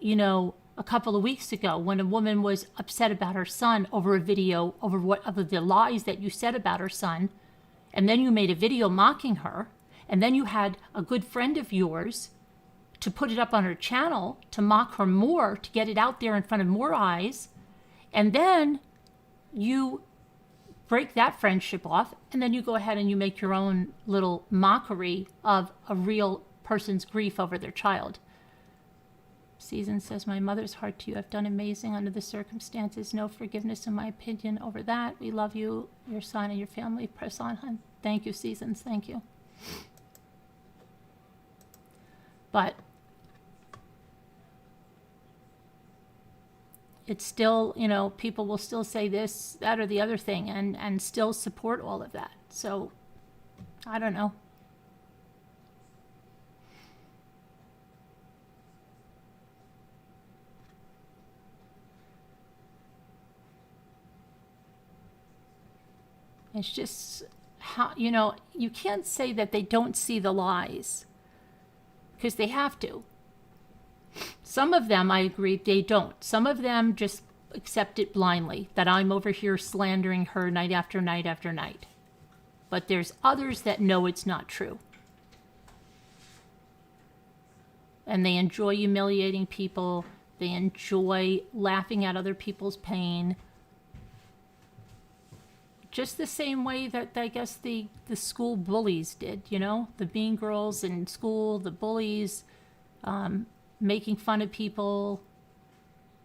a couple of weeks ago when a woman was upset about her son over a video, over the lies that you said about her son, and then you made a video mocking her, and then you had a good friend of yours to put it up on her channel to mock her more, to get it out there in front of more eyes, and then you break that friendship off, and then you go ahead and you make your own little mockery of a real person's grief over their child. Season says, my mother's heart to you. I've done amazing under the circumstances. No forgiveness, in my opinion, over that. We love you, your son, and your family. Press on, hon. Thank you, Seasons. Thank you. But it's still, people will still say this, that, or the other thing, and still support all of that. So, I don't know. It's just how, you can't say that they don't see the lies, because they have to. Some of them, I agree, they don't. Some of them just accept it blindly, that I'm over here slandering her night after night after night. But there's others that know it's not true. And they enjoy humiliating people. They enjoy laughing at other people's pain. Just the same way that I guess the school bullies did, the mean girls in school, the bullies, making fun of people.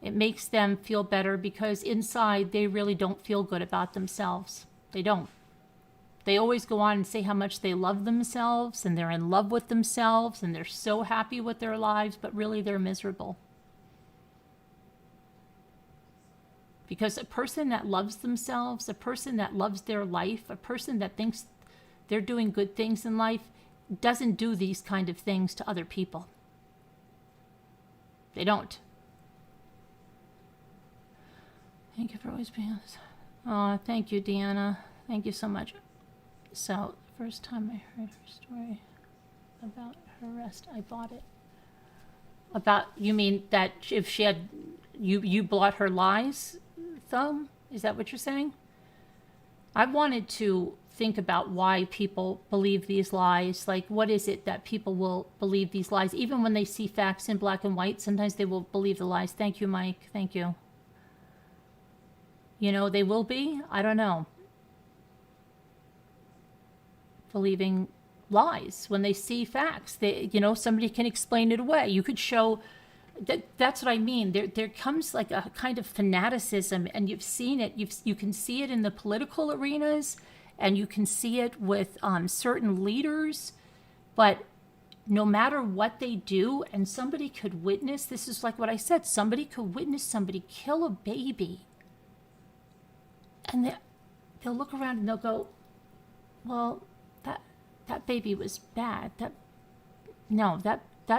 It makes them feel better, because inside they really don't feel good about themselves. They don't. They always go on and say how much they love themselves and they're in love with themselves and they're so happy with their lives, but really they're miserable. Because a person that loves themselves, a person that loves their life, a person that thinks they're doing good things in life, doesn't do these kind of things to other people. They don't. Thank you for always being honest. Oh, thank you, Deanna. Thank you so much. So, the first time I heard her story about her arrest, I bought it. About, you mean that if she had, you bought her lies, Thumb? Is that what you're saying? I wanted to think about why people believe these lies. Like, what is it that people will believe these lies? Even when they see facts in black and white, sometimes they will believe the lies. Thank you, Mike. Thank you. They will be, I don't know, believing lies when they see facts. Somebody can explain it away. You could show that's what I mean. There comes like a kind of fanaticism, and you've seen it. You can see it in the political arenas, and you can see it with certain leaders. But no matter what they do, and somebody could witness, this is like what I said, somebody could witness somebody kill a baby, and they'll look around and they'll go, well, that baby was bad. That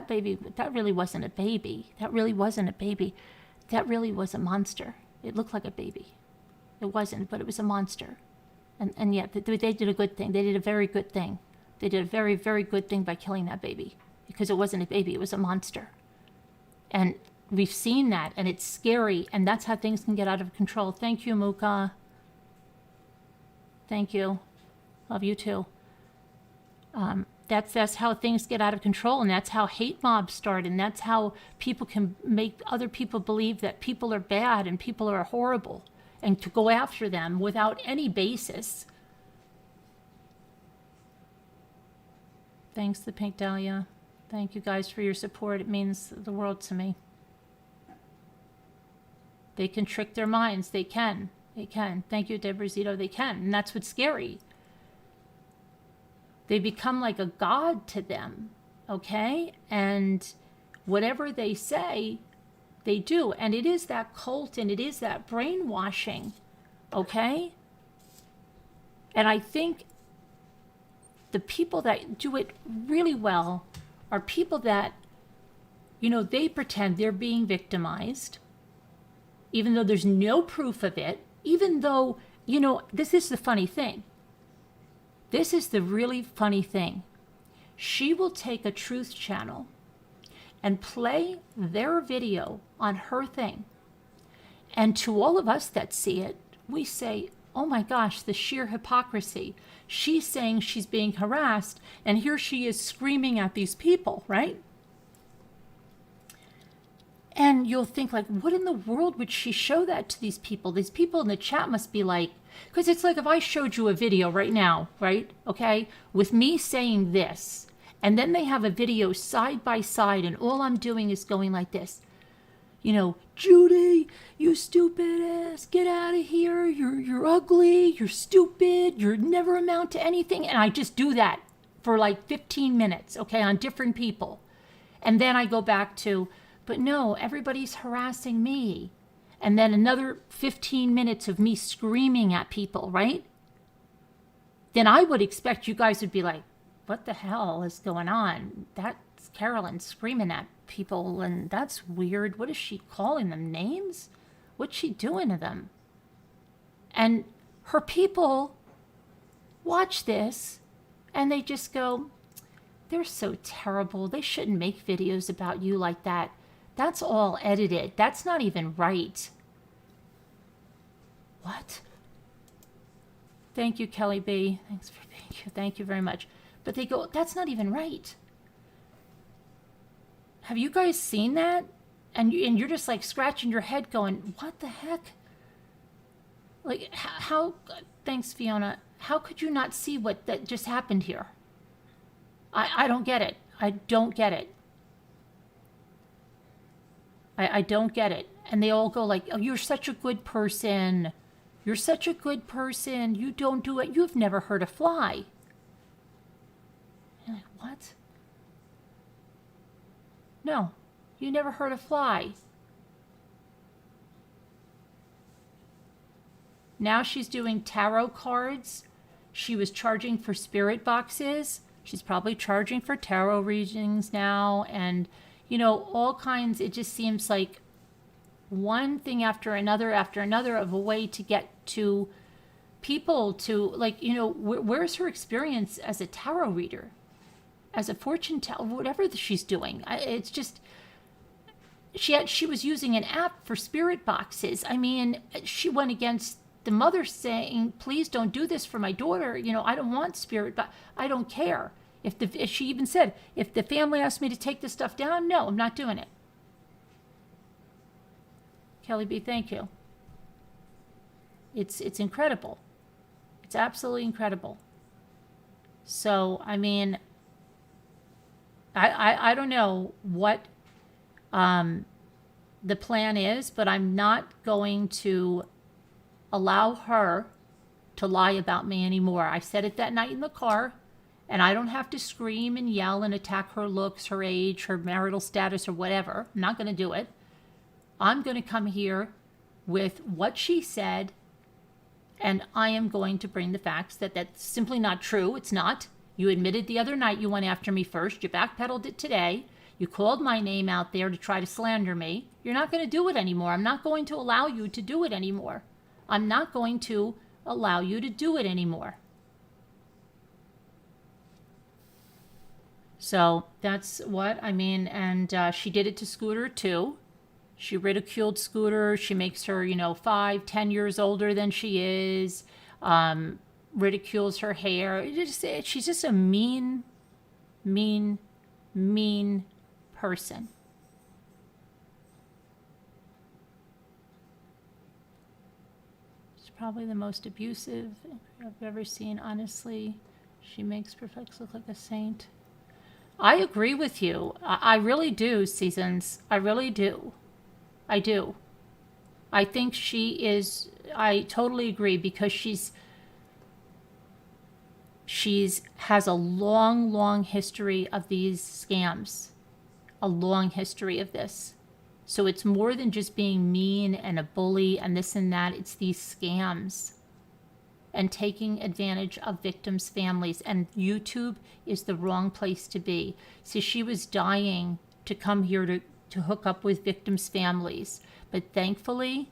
baby, that really wasn't a baby. That really wasn't a baby. that really was a monster. It looked like a baby. It wasn't, but it was a monster. And yet they did a good thing. They did a very good thing. They did a very, very good thing by killing that baby, because it wasn't a baby, it was a monster. And we've seen that, and it's scary, and that's how things can get out of control. Thank you, Muka. Thank you. Love you too. That's how things get out of control, and that's how hate mobs start, and that's how people can make other people believe that people are bad and people are horrible, and to go after them without any basis. Thanks, the Pink Dahlia. Thank you guys for your support. It means the world to me. They can trick their minds. They can. They can. Thank you, Debrazito. They can. And that's what's scary. They become like a god to them, okay? And whatever they say, they do. And it is that cult, and it is that brainwashing, okay? And I think the people that do it really well are people that, you know, they pretend they're being victimized, even though there's no proof of it, even though, you know, this is the funny thing. This is the really funny thing. She will take a truth channel and play their video on her thing. And to all of us that see it, we say, oh my gosh, the sheer hypocrisy. She's saying she's being harassed, and here she is screaming at these people, right? And you'll think, like, what in the world would she show that to these people? These people in the chat must be like, because it's like if I showed you a video right now, right, okay, with me saying this, and then they have a video side by side, and all I'm doing is going like this. You know, Judy, you stupid ass, get out of here, you're ugly, you're stupid, you never amount to anything. And I just do that for like 15 minutes, okay, on different people. And then I go back to, but no, everybody's harassing me. And then another 15 minutes of me screaming at people, right? Then I would expect you guys would be like, what the hell is going on? That's Carolyn screaming at people, and that's weird. What is she calling them names? What's she doing to them? And her people watch this, and they just go, they're so terrible. They shouldn't make videos about you like that. That's all edited. That's not even right. What? Thank you, Kelly B. Thanks for being here. Thank you very much. But they go, that's not even right. Have you guys seen that? And you're just like scratching your head going, what the heck? Like, how, thanks, Fiona. How could you not see what that just happened here? I don't get it. I don't get it. I don't get it. And they all go like, oh, you're such a good person. You're such a good person. You don't do it. You've never hurt a fly. You're like, what? No, you never hurt a fly. Now she's doing tarot cards. She was charging for spirit boxes. She's probably charging for tarot readings now. And, you know, all kinds. It just seems like one thing after another of a way to get to people to, like, you know, where's her experience as a tarot reader, as a fortune teller, whatever she's doing. It's just, she was using an app for spirit boxes. I mean, she went against the mother saying, please don't do this for my daughter. You know, I don't want spirit, but I don't care. If she even said, if the family asked me to take this stuff down, no, I'm not doing it. Kelly B, thank you. It's incredible. It's absolutely incredible. So, I mean, I don't know what the plan is, but I'm not going to allow her to lie about me anymore. I said it that night in the car, and I don't have to scream and yell and attack her looks, her age, her marital status, or whatever. I'm not going to do it. I'm going to come here with what she said, and I am going to bring the facts that that's simply not true. It's not. You admitted the other night you went after me first. You backpedaled it today. You called my name out there to try to slander me. You're not going to do it anymore. I'm not going to allow you to do it anymore. I'm not going to allow you to do it anymore. So that's what I mean. And she did it to Scooter too. She ridiculed Scooter. She makes her, 5-10 years older than she is. Ridicules her hair. She's just a mean person. She's probably the most abusive I've ever seen, honestly. She makes Perfect look like a saint. I agree with you. I really do, Seasons. I really do. I do. I think she is, I totally agree, because she's has a long history of these scams. A long history of this. So it's more than just being mean and a bully and this and that. It's these scams and taking advantage of victims' families. And YouTube is the wrong place to be. See, she was dying to come here to hook up with victims' families. But thankfully,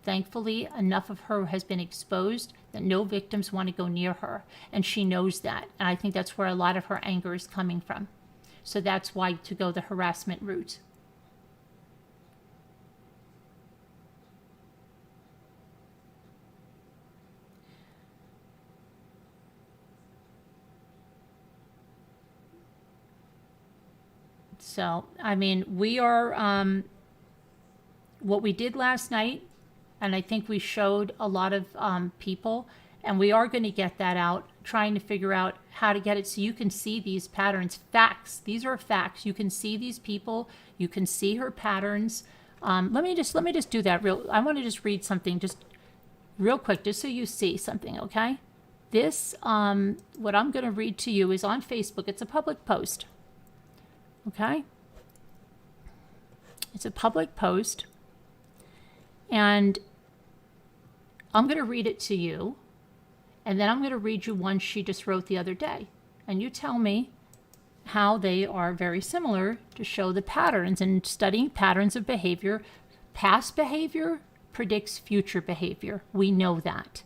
enough of her has been exposed that no victims want to go near her. And she knows that. And I think that's where a lot of her anger is coming from. So that's why to go the harassment route. So, I mean, we are, what we did last night, and I think we showed a lot of people, and we are going to get that out, trying to figure out how to get it so you can see these patterns. Facts. These are facts. You can see these people. You can see her patterns. Let me just do that I want to just read something just real quick, just so you see something, okay? This, what I'm going to read to you is on Facebook. It's a public post. Okay? It's a public post. And I'm going to read it to you. And then I'm going to read you one she just wrote the other day. And you tell me how they are very similar to show the patterns. And studying patterns of behavior, past behavior predicts future behavior. We know that.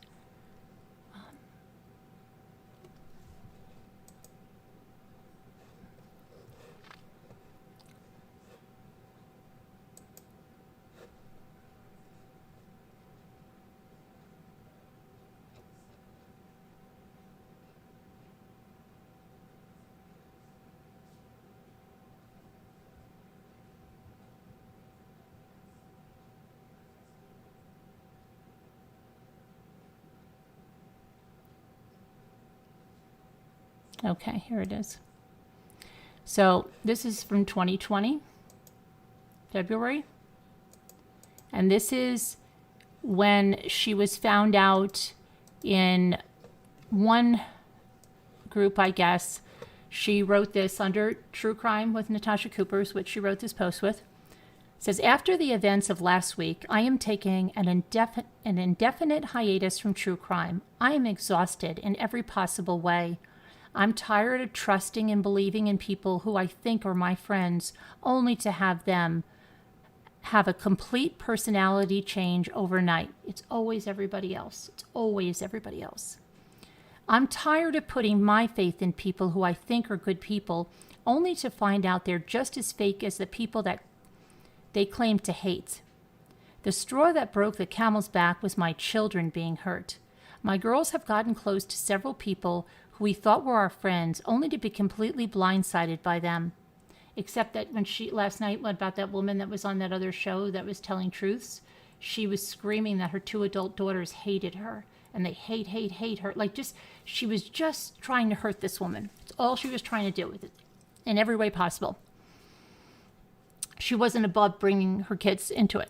Okay, here it is. So this is from 2020, February. And this is when she was found out in one group, I guess. She wrote this under True Crime with Natasha Cooper's, which she wrote this post with. It says, after the events of last week, I am taking an indefinite hiatus from true crime. I am exhausted in every possible way. I'm tired of trusting and believing in people who I think are my friends, only to have them have a complete personality change overnight. It's always everybody else. It's always everybody else. I'm tired of putting my faith in people who I think are good people, only to find out they're just as fake as the people that they claim to hate. The straw that broke the camel's back was my children being hurt. My girls have gotten close to several people who we thought were our friends, only to be completely blindsided by them. Except that when last night, about that woman that was on that other show that was telling truths, she was screaming that her 2 adult daughters hated her. And they hate her. She was just trying to hurt this woman. It's all she was trying to do with it, in every way possible. She wasn't above bringing her kids into it.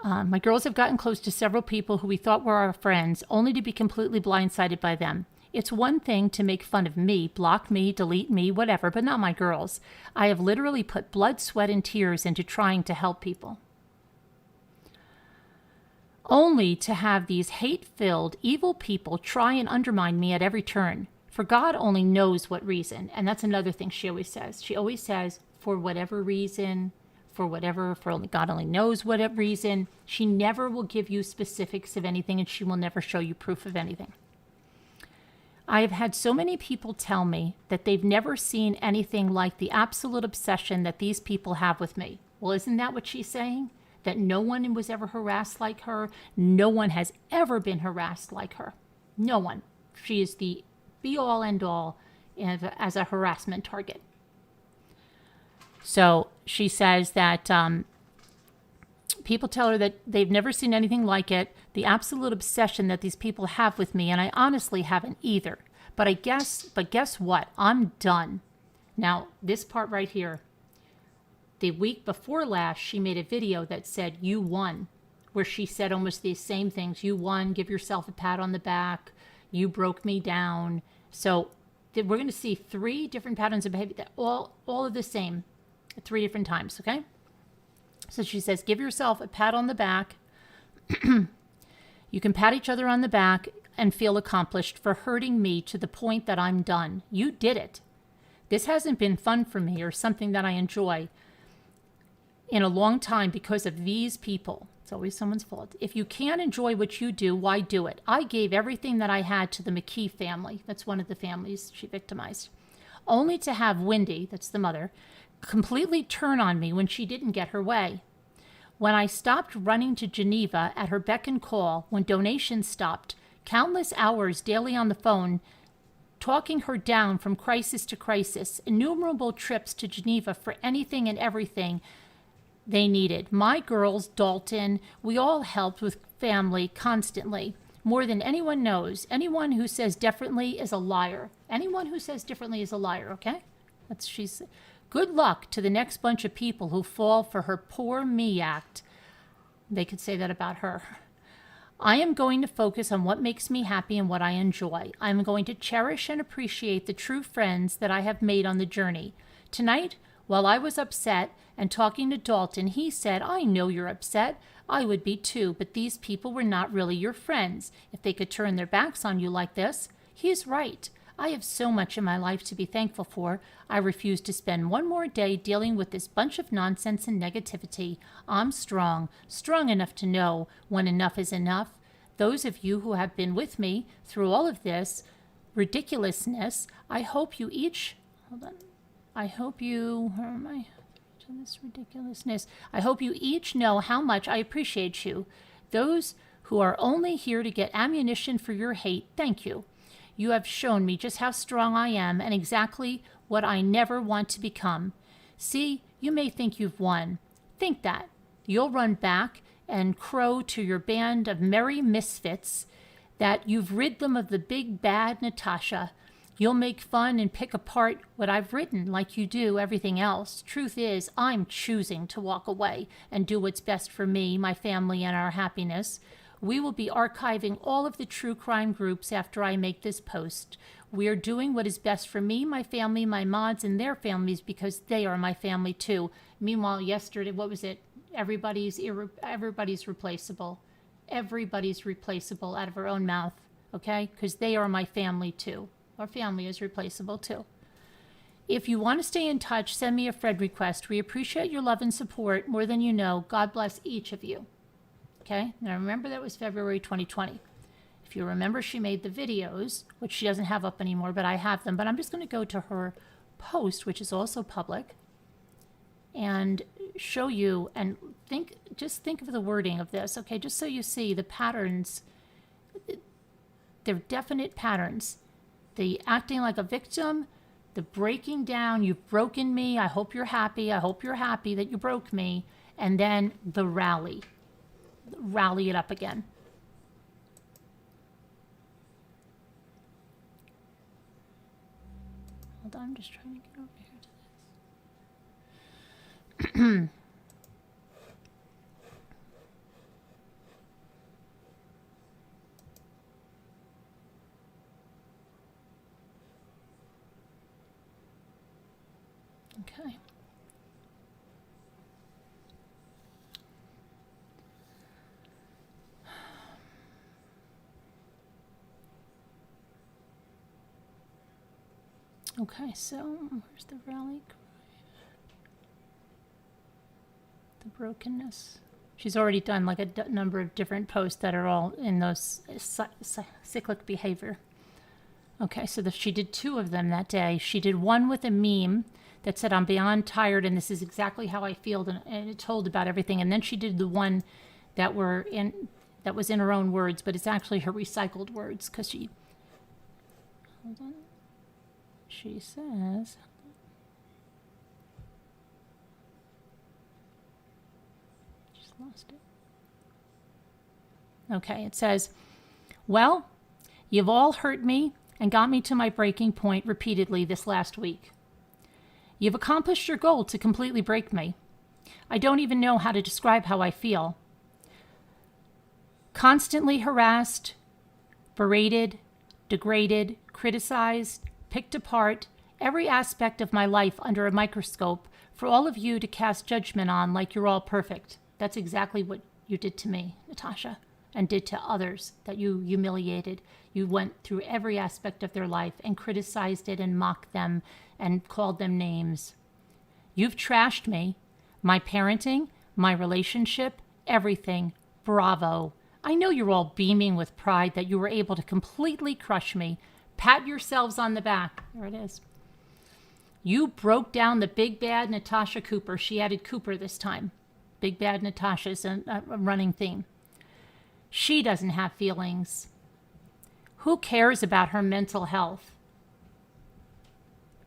My girls have gotten close to several people who we thought were our friends, only to be completely blindsided by them. It's one thing to make fun of me, block me, delete me, whatever, but not my girls. I have literally put blood, sweat, and tears into trying to help people. Only to have these hate-filled, evil people try and undermine me at every turn. For God only knows what reason. And that's another thing she always says. She always says, for whatever reason, for only God only knows what reason. She never will give you specifics of anything, and she will never show you proof of anything. I have had so many people tell me that they've never seen anything like the absolute obsession that these people have with me. Well, isn't that what she's saying? That no one was ever harassed like her? No one has ever been harassed like her. No one. She is the be-all, end-all as a harassment target. So she says that people tell her that they've never seen anything like it, the absolute obsession that these people have with me, and I honestly haven't either. But guess what? I'm done. Now, this part right here, the week before last, she made a video that said, you won, where she said almost these same things. You won, give yourself a pat on the back, you broke me down. So we're going to see 3 different patterns of behavior, that all of the same, 3 different times, okay? So she says, give yourself a pat on the back. You can pat each other on the back and feel accomplished for hurting me to the point that I'm done. You did it. This hasn't been fun for me or something that I enjoy in a long time because of these people. It's always someone's fault. If you can't enjoy what you do, why do it? I gave everything that I had to the McKee family. That's one of the families she victimized. Only to have Wendy, that's the mother, completely turn on me when she didn't get her way. When I stopped running to Geneva at her beck and call, when donations stopped, countless hours daily on the phone, talking her down from crisis to crisis, innumerable trips to Geneva for anything and everything they needed. My girls, Dalton, we all helped with family constantly. More than anyone knows. Anyone who says differently is a liar. Anyone who says differently is a liar, okay? She's good luck to the next bunch of people who fall for her poor me act. They could say that about her. I am going to focus on what makes me happy and what I enjoy. I am going to cherish and appreciate the true friends that I have made on the journey. Tonight, while I was upset and talking to Dalton, he said, I know you're upset. I would be too, but these people were not really your friends. If they could turn their backs on you like this, he's right. I have so much in my life to be thankful for. I refuse to spend one more day dealing with this bunch of nonsense and negativity. I'm strong enough to know when enough is enough. Those of you who have been with me through all of this ridiculousness, I hope you each know how much I appreciate you. Those who are only here to get ammunition for your hate, thank you. You have shown me just how strong I am and exactly what I never want to become. See, you may think you've won. Think that. You'll run back and crow to your band of merry misfits that you've rid them of the big bad Natasha. You'll make fun and pick apart what I've written like you do everything else. Truth is, I'm choosing to walk away and do what's best for me, my family, and our happiness. We will be archiving all of the true crime groups after I make this post. We are doing what is best for me, my family, my mods, and their families because they are my family too. Meanwhile, yesterday, what was it? Everybody's replaceable. Everybody's replaceable out of her own mouth, okay? Because they are my family too. Our family is replaceable too. If you want to stay in touch, send me a friend request. We appreciate your love and support more than you know. God bless each of you. Okay, now remember that was February 2020. If you remember, she made the videos, which she doesn't have up anymore, but I have them. But I'm just going to go to her post, which is also public, and show you and just think of the wording of this, okay, just so you see the patterns. They're definite patterns. The acting like a victim, the breaking down, you've broken me, I hope you're happy that you broke me, and then the rally it up again. Hold on, I'm just trying to get over here to this. Okay. Okay, so where's the rally cry? The brokenness. She's already done like a number of different posts that are all in those cyclic behavior. Okay, so she did 2 of them that day. She did one with a meme that said, "I'm beyond tired, and this is exactly how I feel," and it told about everything. And then she did the one that was in her own words, but it's actually her recycled words, because hold on. She says, just lost it. Okay, it says, "Well, you've all hurt me and got me to my breaking point repeatedly this last week. You've accomplished your goal to completely break me. I don't even know how to describe how I feel. Constantly harassed, berated, degraded, criticized, picked apart, every aspect of my life under a microscope for all of you to cast judgment on like you're all perfect. That's exactly what you did to me, Natasha, and did to others that you humiliated. You went through every aspect of their life and criticized it and mocked them and called them names. You've trashed me, my parenting, my relationship, everything. Bravo. I know you're all beaming with pride that you were able to completely crush me. Pat yourselves on the back." There it is. "You broke down the big bad Natasha Cooper." She added Cooper this time. Big bad Natasha is a running theme. "She doesn't have feelings. Who cares about her mental health?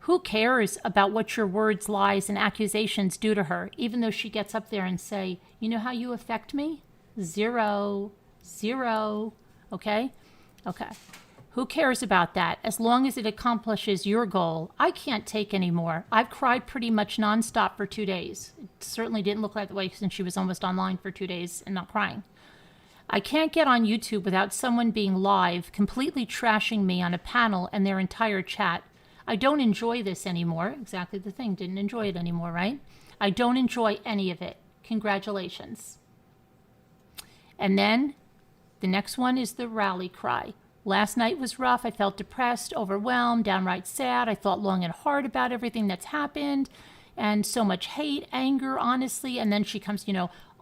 Who cares about what your words, lies, and accusations do to her, even though she gets up there and say, you know how you affect me? 0. Okay? Okay. Who cares about that? As long as it accomplishes your goal. I can't take any more. I've cried pretty much nonstop for 2 days. It certainly didn't look like that way since she was almost online for 2 days and not crying. I can't get on YouTube without someone being live, completely trashing me on a panel and their entire chat. I don't enjoy this anymore." Exactly the thing. Didn't enjoy it anymore, right? "I don't enjoy any of it. Congratulations." And then the next one is the rally cry. "Last night was rough. I felt depressed, overwhelmed, downright sad. I thought long and hard about everything that's happened, and so much hate, anger, honestly." And then she comes,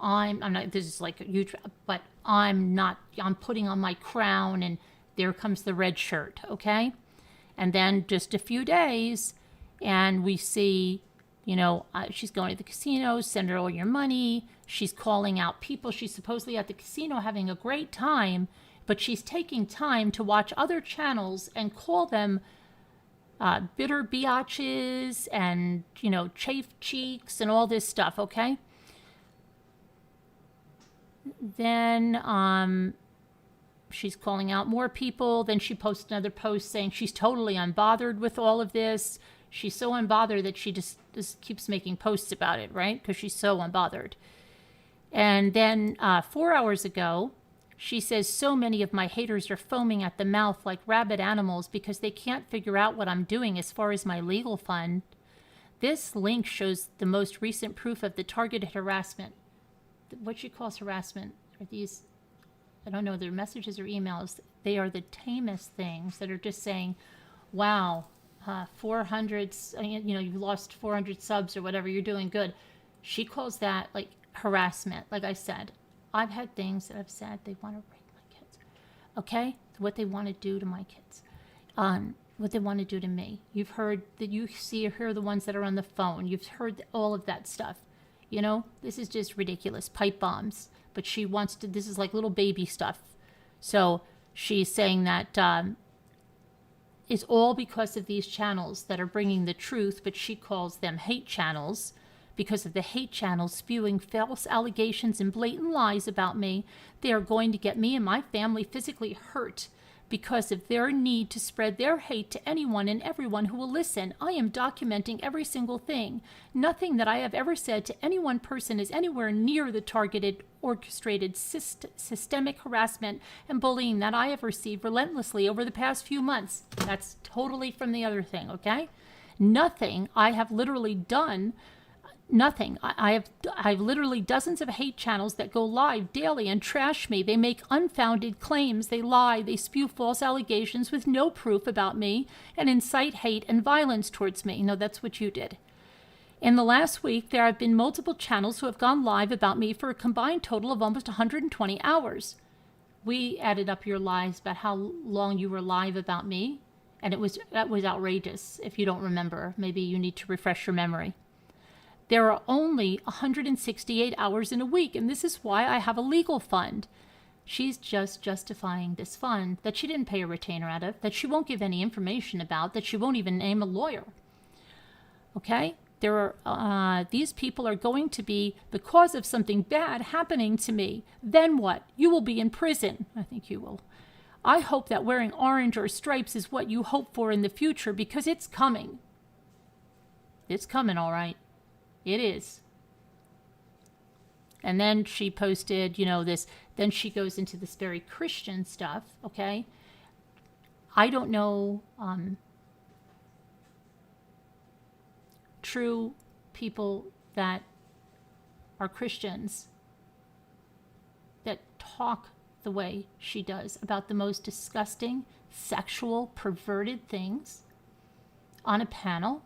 I'm not, this is like a huge, but I'm putting on my crown, and there comes the red shirt, okay? And then just a few days, and we see, she's going to the casino, send her all your money. She's calling out people. She's supposedly at the casino having a great time, but she's taking time to watch other channels and call them bitter biatches and, chafe cheeks and all this stuff, okay? Then she's calling out more people. Then she posts another post saying she's totally unbothered with all of this. She's so unbothered that she just keeps making posts about it, right? Because she's so unbothered. And then 4 hours ago, she says, "So many of my haters are foaming at the mouth like rabid animals because they can't figure out what I'm doing as far as my legal fund. This link shows the most recent proof of the targeted harassment." What she calls harassment are these, I don't know, they're messages or emails. They are the tamest things that are just saying, wow, 400, you've lost 400 subs or whatever, you're doing good. She calls that like harassment. Like I said, I've had things that I've said they want to rape my kids. Okay? What they want to do to my kids. What they want to do to me. You've heard that you hear the ones that are on the phone. You've heard all of that stuff. This is just ridiculous. Pipe bombs. But she wants to, this is like little baby stuff. So she's saying that it's all because of these channels that are bringing the truth, but she calls them hate channels. Because of the hate channels spewing false allegations and blatant lies about me, they are going to get me and my family physically hurt because of their need to spread their hate to anyone and everyone who will listen. I am documenting every single thing. Nothing that I have ever said to any one person is anywhere near the targeted, orchestrated, systemic harassment and bullying that I have received relentlessly over the past few months. That's totally from the other thing, okay? Nothing I have literally done nothing. I have literally dozens of hate channels that go live daily and trash me. They make unfounded claims. They lie. They spew false allegations with no proof about me and incite hate and violence towards me. No, that's what you did. In the last week, there have been multiple channels who have gone live about me for a combined total of almost 120 hours. We added up your lies about how long you were live about me, and that was outrageous. If you don't remember, maybe you need to refresh your memory. There are only 168 hours in a week, and this is why I have a legal fund. She's just justifying this fund that she didn't pay a retainer out of, that she won't give any information about, that she won't even name a lawyer. Okay? These people are going to be, because of something bad happening to me, then what? You will be in prison. I think you will. I hope that wearing orange or stripes is what you hope for in the future, because it's coming. It's coming, all right. It is. And then she posted, this, then she goes into this very Christian stuff, okay? I don't know true people that are Christians that talk the way she does about the most disgusting, sexual, perverted things on a panel,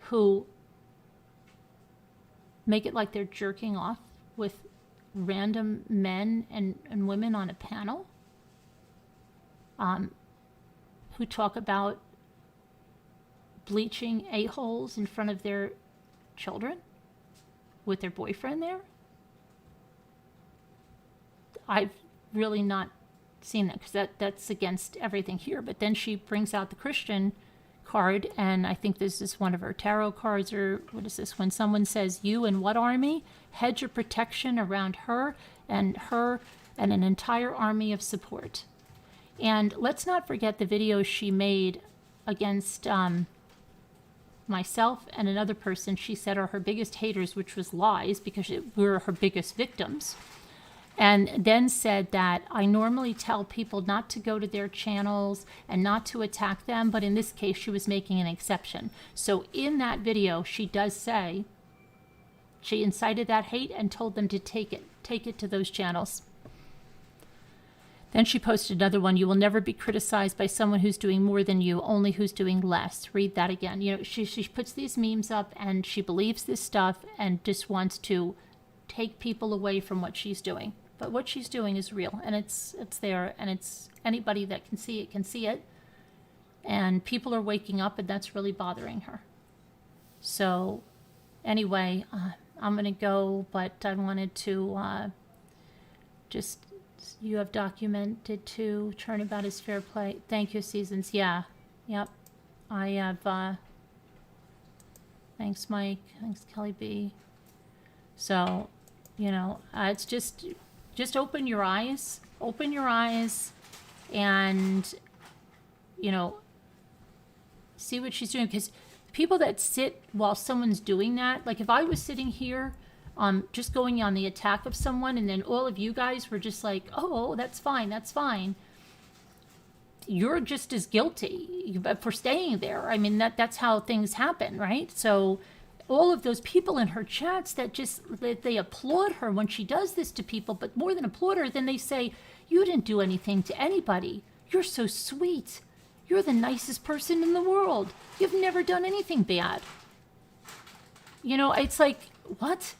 who make it like they're jerking off with random men and women on a panel, who talk about bleaching a-holes in front of their children with their boyfriend there. I've really not seen that, because that's against everything here. But then she brings out the Christian card, and I think this is one of her tarot cards, or what is this? When someone says, you and what army? Hedge of protection around her and an entire army of support. And let's not forget the video she made against myself and another person she said are her biggest haters, which was lies, because we were her biggest victims. And then said that I normally tell people not to go to their channels and not to attack them, but in this case, she was making an exception. So in that video, she does say she incited that hate and told them to take it to those channels. Then she posted another one. You will never be criticized by someone who's doing more than you, only who's doing less. Read that again. She puts these memes up, and she believes this stuff and just wants to take people away from what she's doing. But what she's doing is real, and it's there, and it's anybody that can see it. And people are waking up, and that's really bothering her. So anyway, I'm going to go, but I wanted to you have documented too, turnabout is fair play. Thank you, Seasons. Yeah. Yep. I have, thanks, Mike. Thanks, Kelly B. So, it's just open your eyes, and, see what she's doing. Because people that sit while someone's doing that, like if I was sitting here, just going on the attack of someone, and then all of you guys were just like, oh, that's fine. You're just as guilty for staying there. I mean, that's how things happen, right? So all of those people in her chats that they applaud her when she does this to people, but more than applaud her, then they say, you didn't do anything to anybody. You're so sweet. You're the nicest person in the world. You've never done anything bad. It's like, what?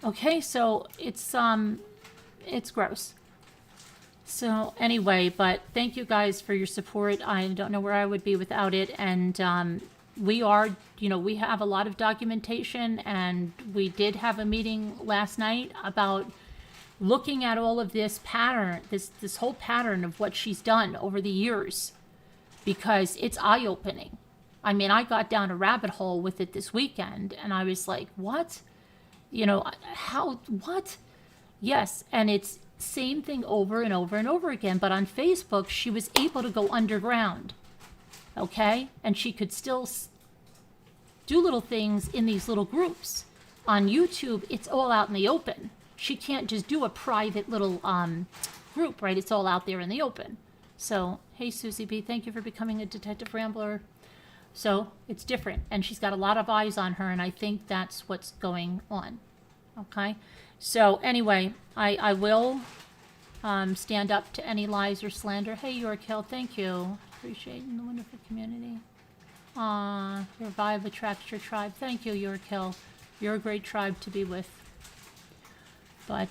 Okay, so it's gross. So anyway, but thank you guys for your support. I don't know where I would be without it. And we have a lot of documentation, and we did have a meeting last night about looking at all of this pattern, this whole pattern of what she's done over the years, because it's eye-opening. I mean, I got down a rabbit hole with it this weekend, and I was like, what? What? Yes, and it's same thing over and over and over again. But on Facebook, she was able to go underground, okay? And she could still do little things in these little groups. On YouTube, it's all out in the open. She can't just do a private little group, right? It's all out there in the open. So, hey, Susie B., thank you for becoming a Detective Rambler. So it's different, and she's got a lot of eyes on her, and I think that's what's going on. Okay, so anyway, I will stand up to any lies or slander. Hey, York thank you. Appreciating the wonderful community. Your vibe attracts your tribe. Thank you, York. You're a great tribe to be with. But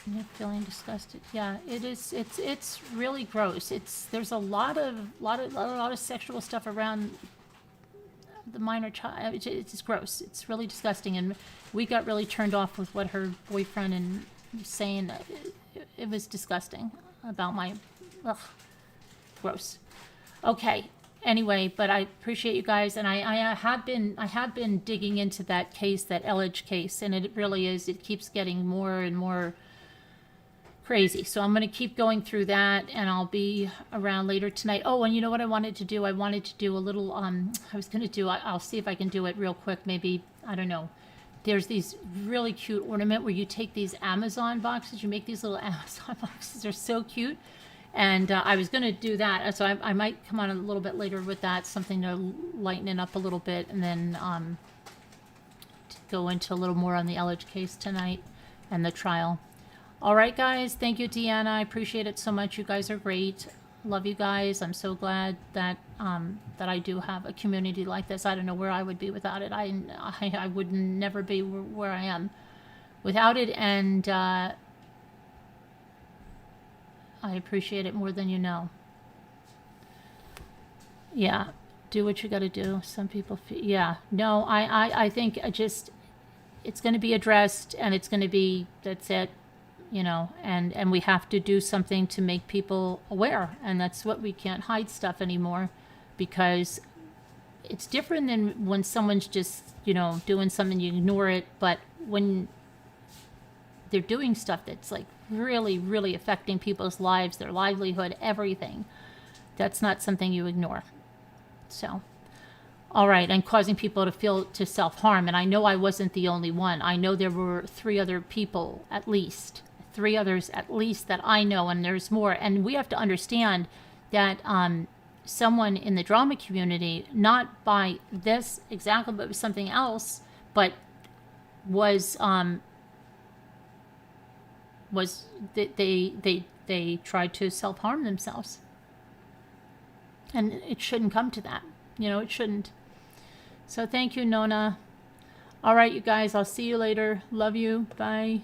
yeah, feeling disgusted. Yeah, it is. It's really gross. There's a lot of sexual stuff around the minor child. It's gross. It's really disgusting, and we got really turned off with what her boyfriend and saying. It was disgusting about my. Ugh, gross. Okay. Anyway, but I appreciate you guys, and I have been digging into that case, that Elledge case, and it really is. It keeps getting more and more crazy. So I'm going to keep going through that, and I'll be around later tonight. Oh, and you know what I wanted to do? I wanted to do a little, I'll see if I can do it real quick. Maybe, I don't know. There's these really cute ornament where you take these Amazon boxes, you make these little Amazon boxes. They're so cute. And I was going to do that. So I might come on a little bit later with that, something to lighten it up a little bit, and then to go into a little more on the Elledge case tonight and the trial. All right, guys. Thank you, Deanna. I appreciate it so much. You guys are great. Love you guys. I'm so glad that that I do have a community like this. I don't know where I would be without it. I would never be where I am without it, and I appreciate it more than you know. Yeah, do what you got to do. Some people feel, yeah. No, I think it's going to be addressed, and it's going to be, that's it. You know, and we have to do something to make people aware, and that's what we can't hide stuff anymore, because it's different than when someone's just, you know, doing something, you ignore it, but when they're doing stuff that's like really, really affecting people's lives, their livelihood, everything, that's not something you ignore. So, all right, and causing people to self-harm, and I know I wasn't the only one. I know there were 3 other people at least. 3 others at least that I know, and there's more. And we have to understand that someone in the drama community, not by this exactly, but something else, but was they tried to self-harm themselves, and it shouldn't come to that. You know, it shouldn't. So thank you, Nona. All right, you guys, I'll see you later. Love you. Bye.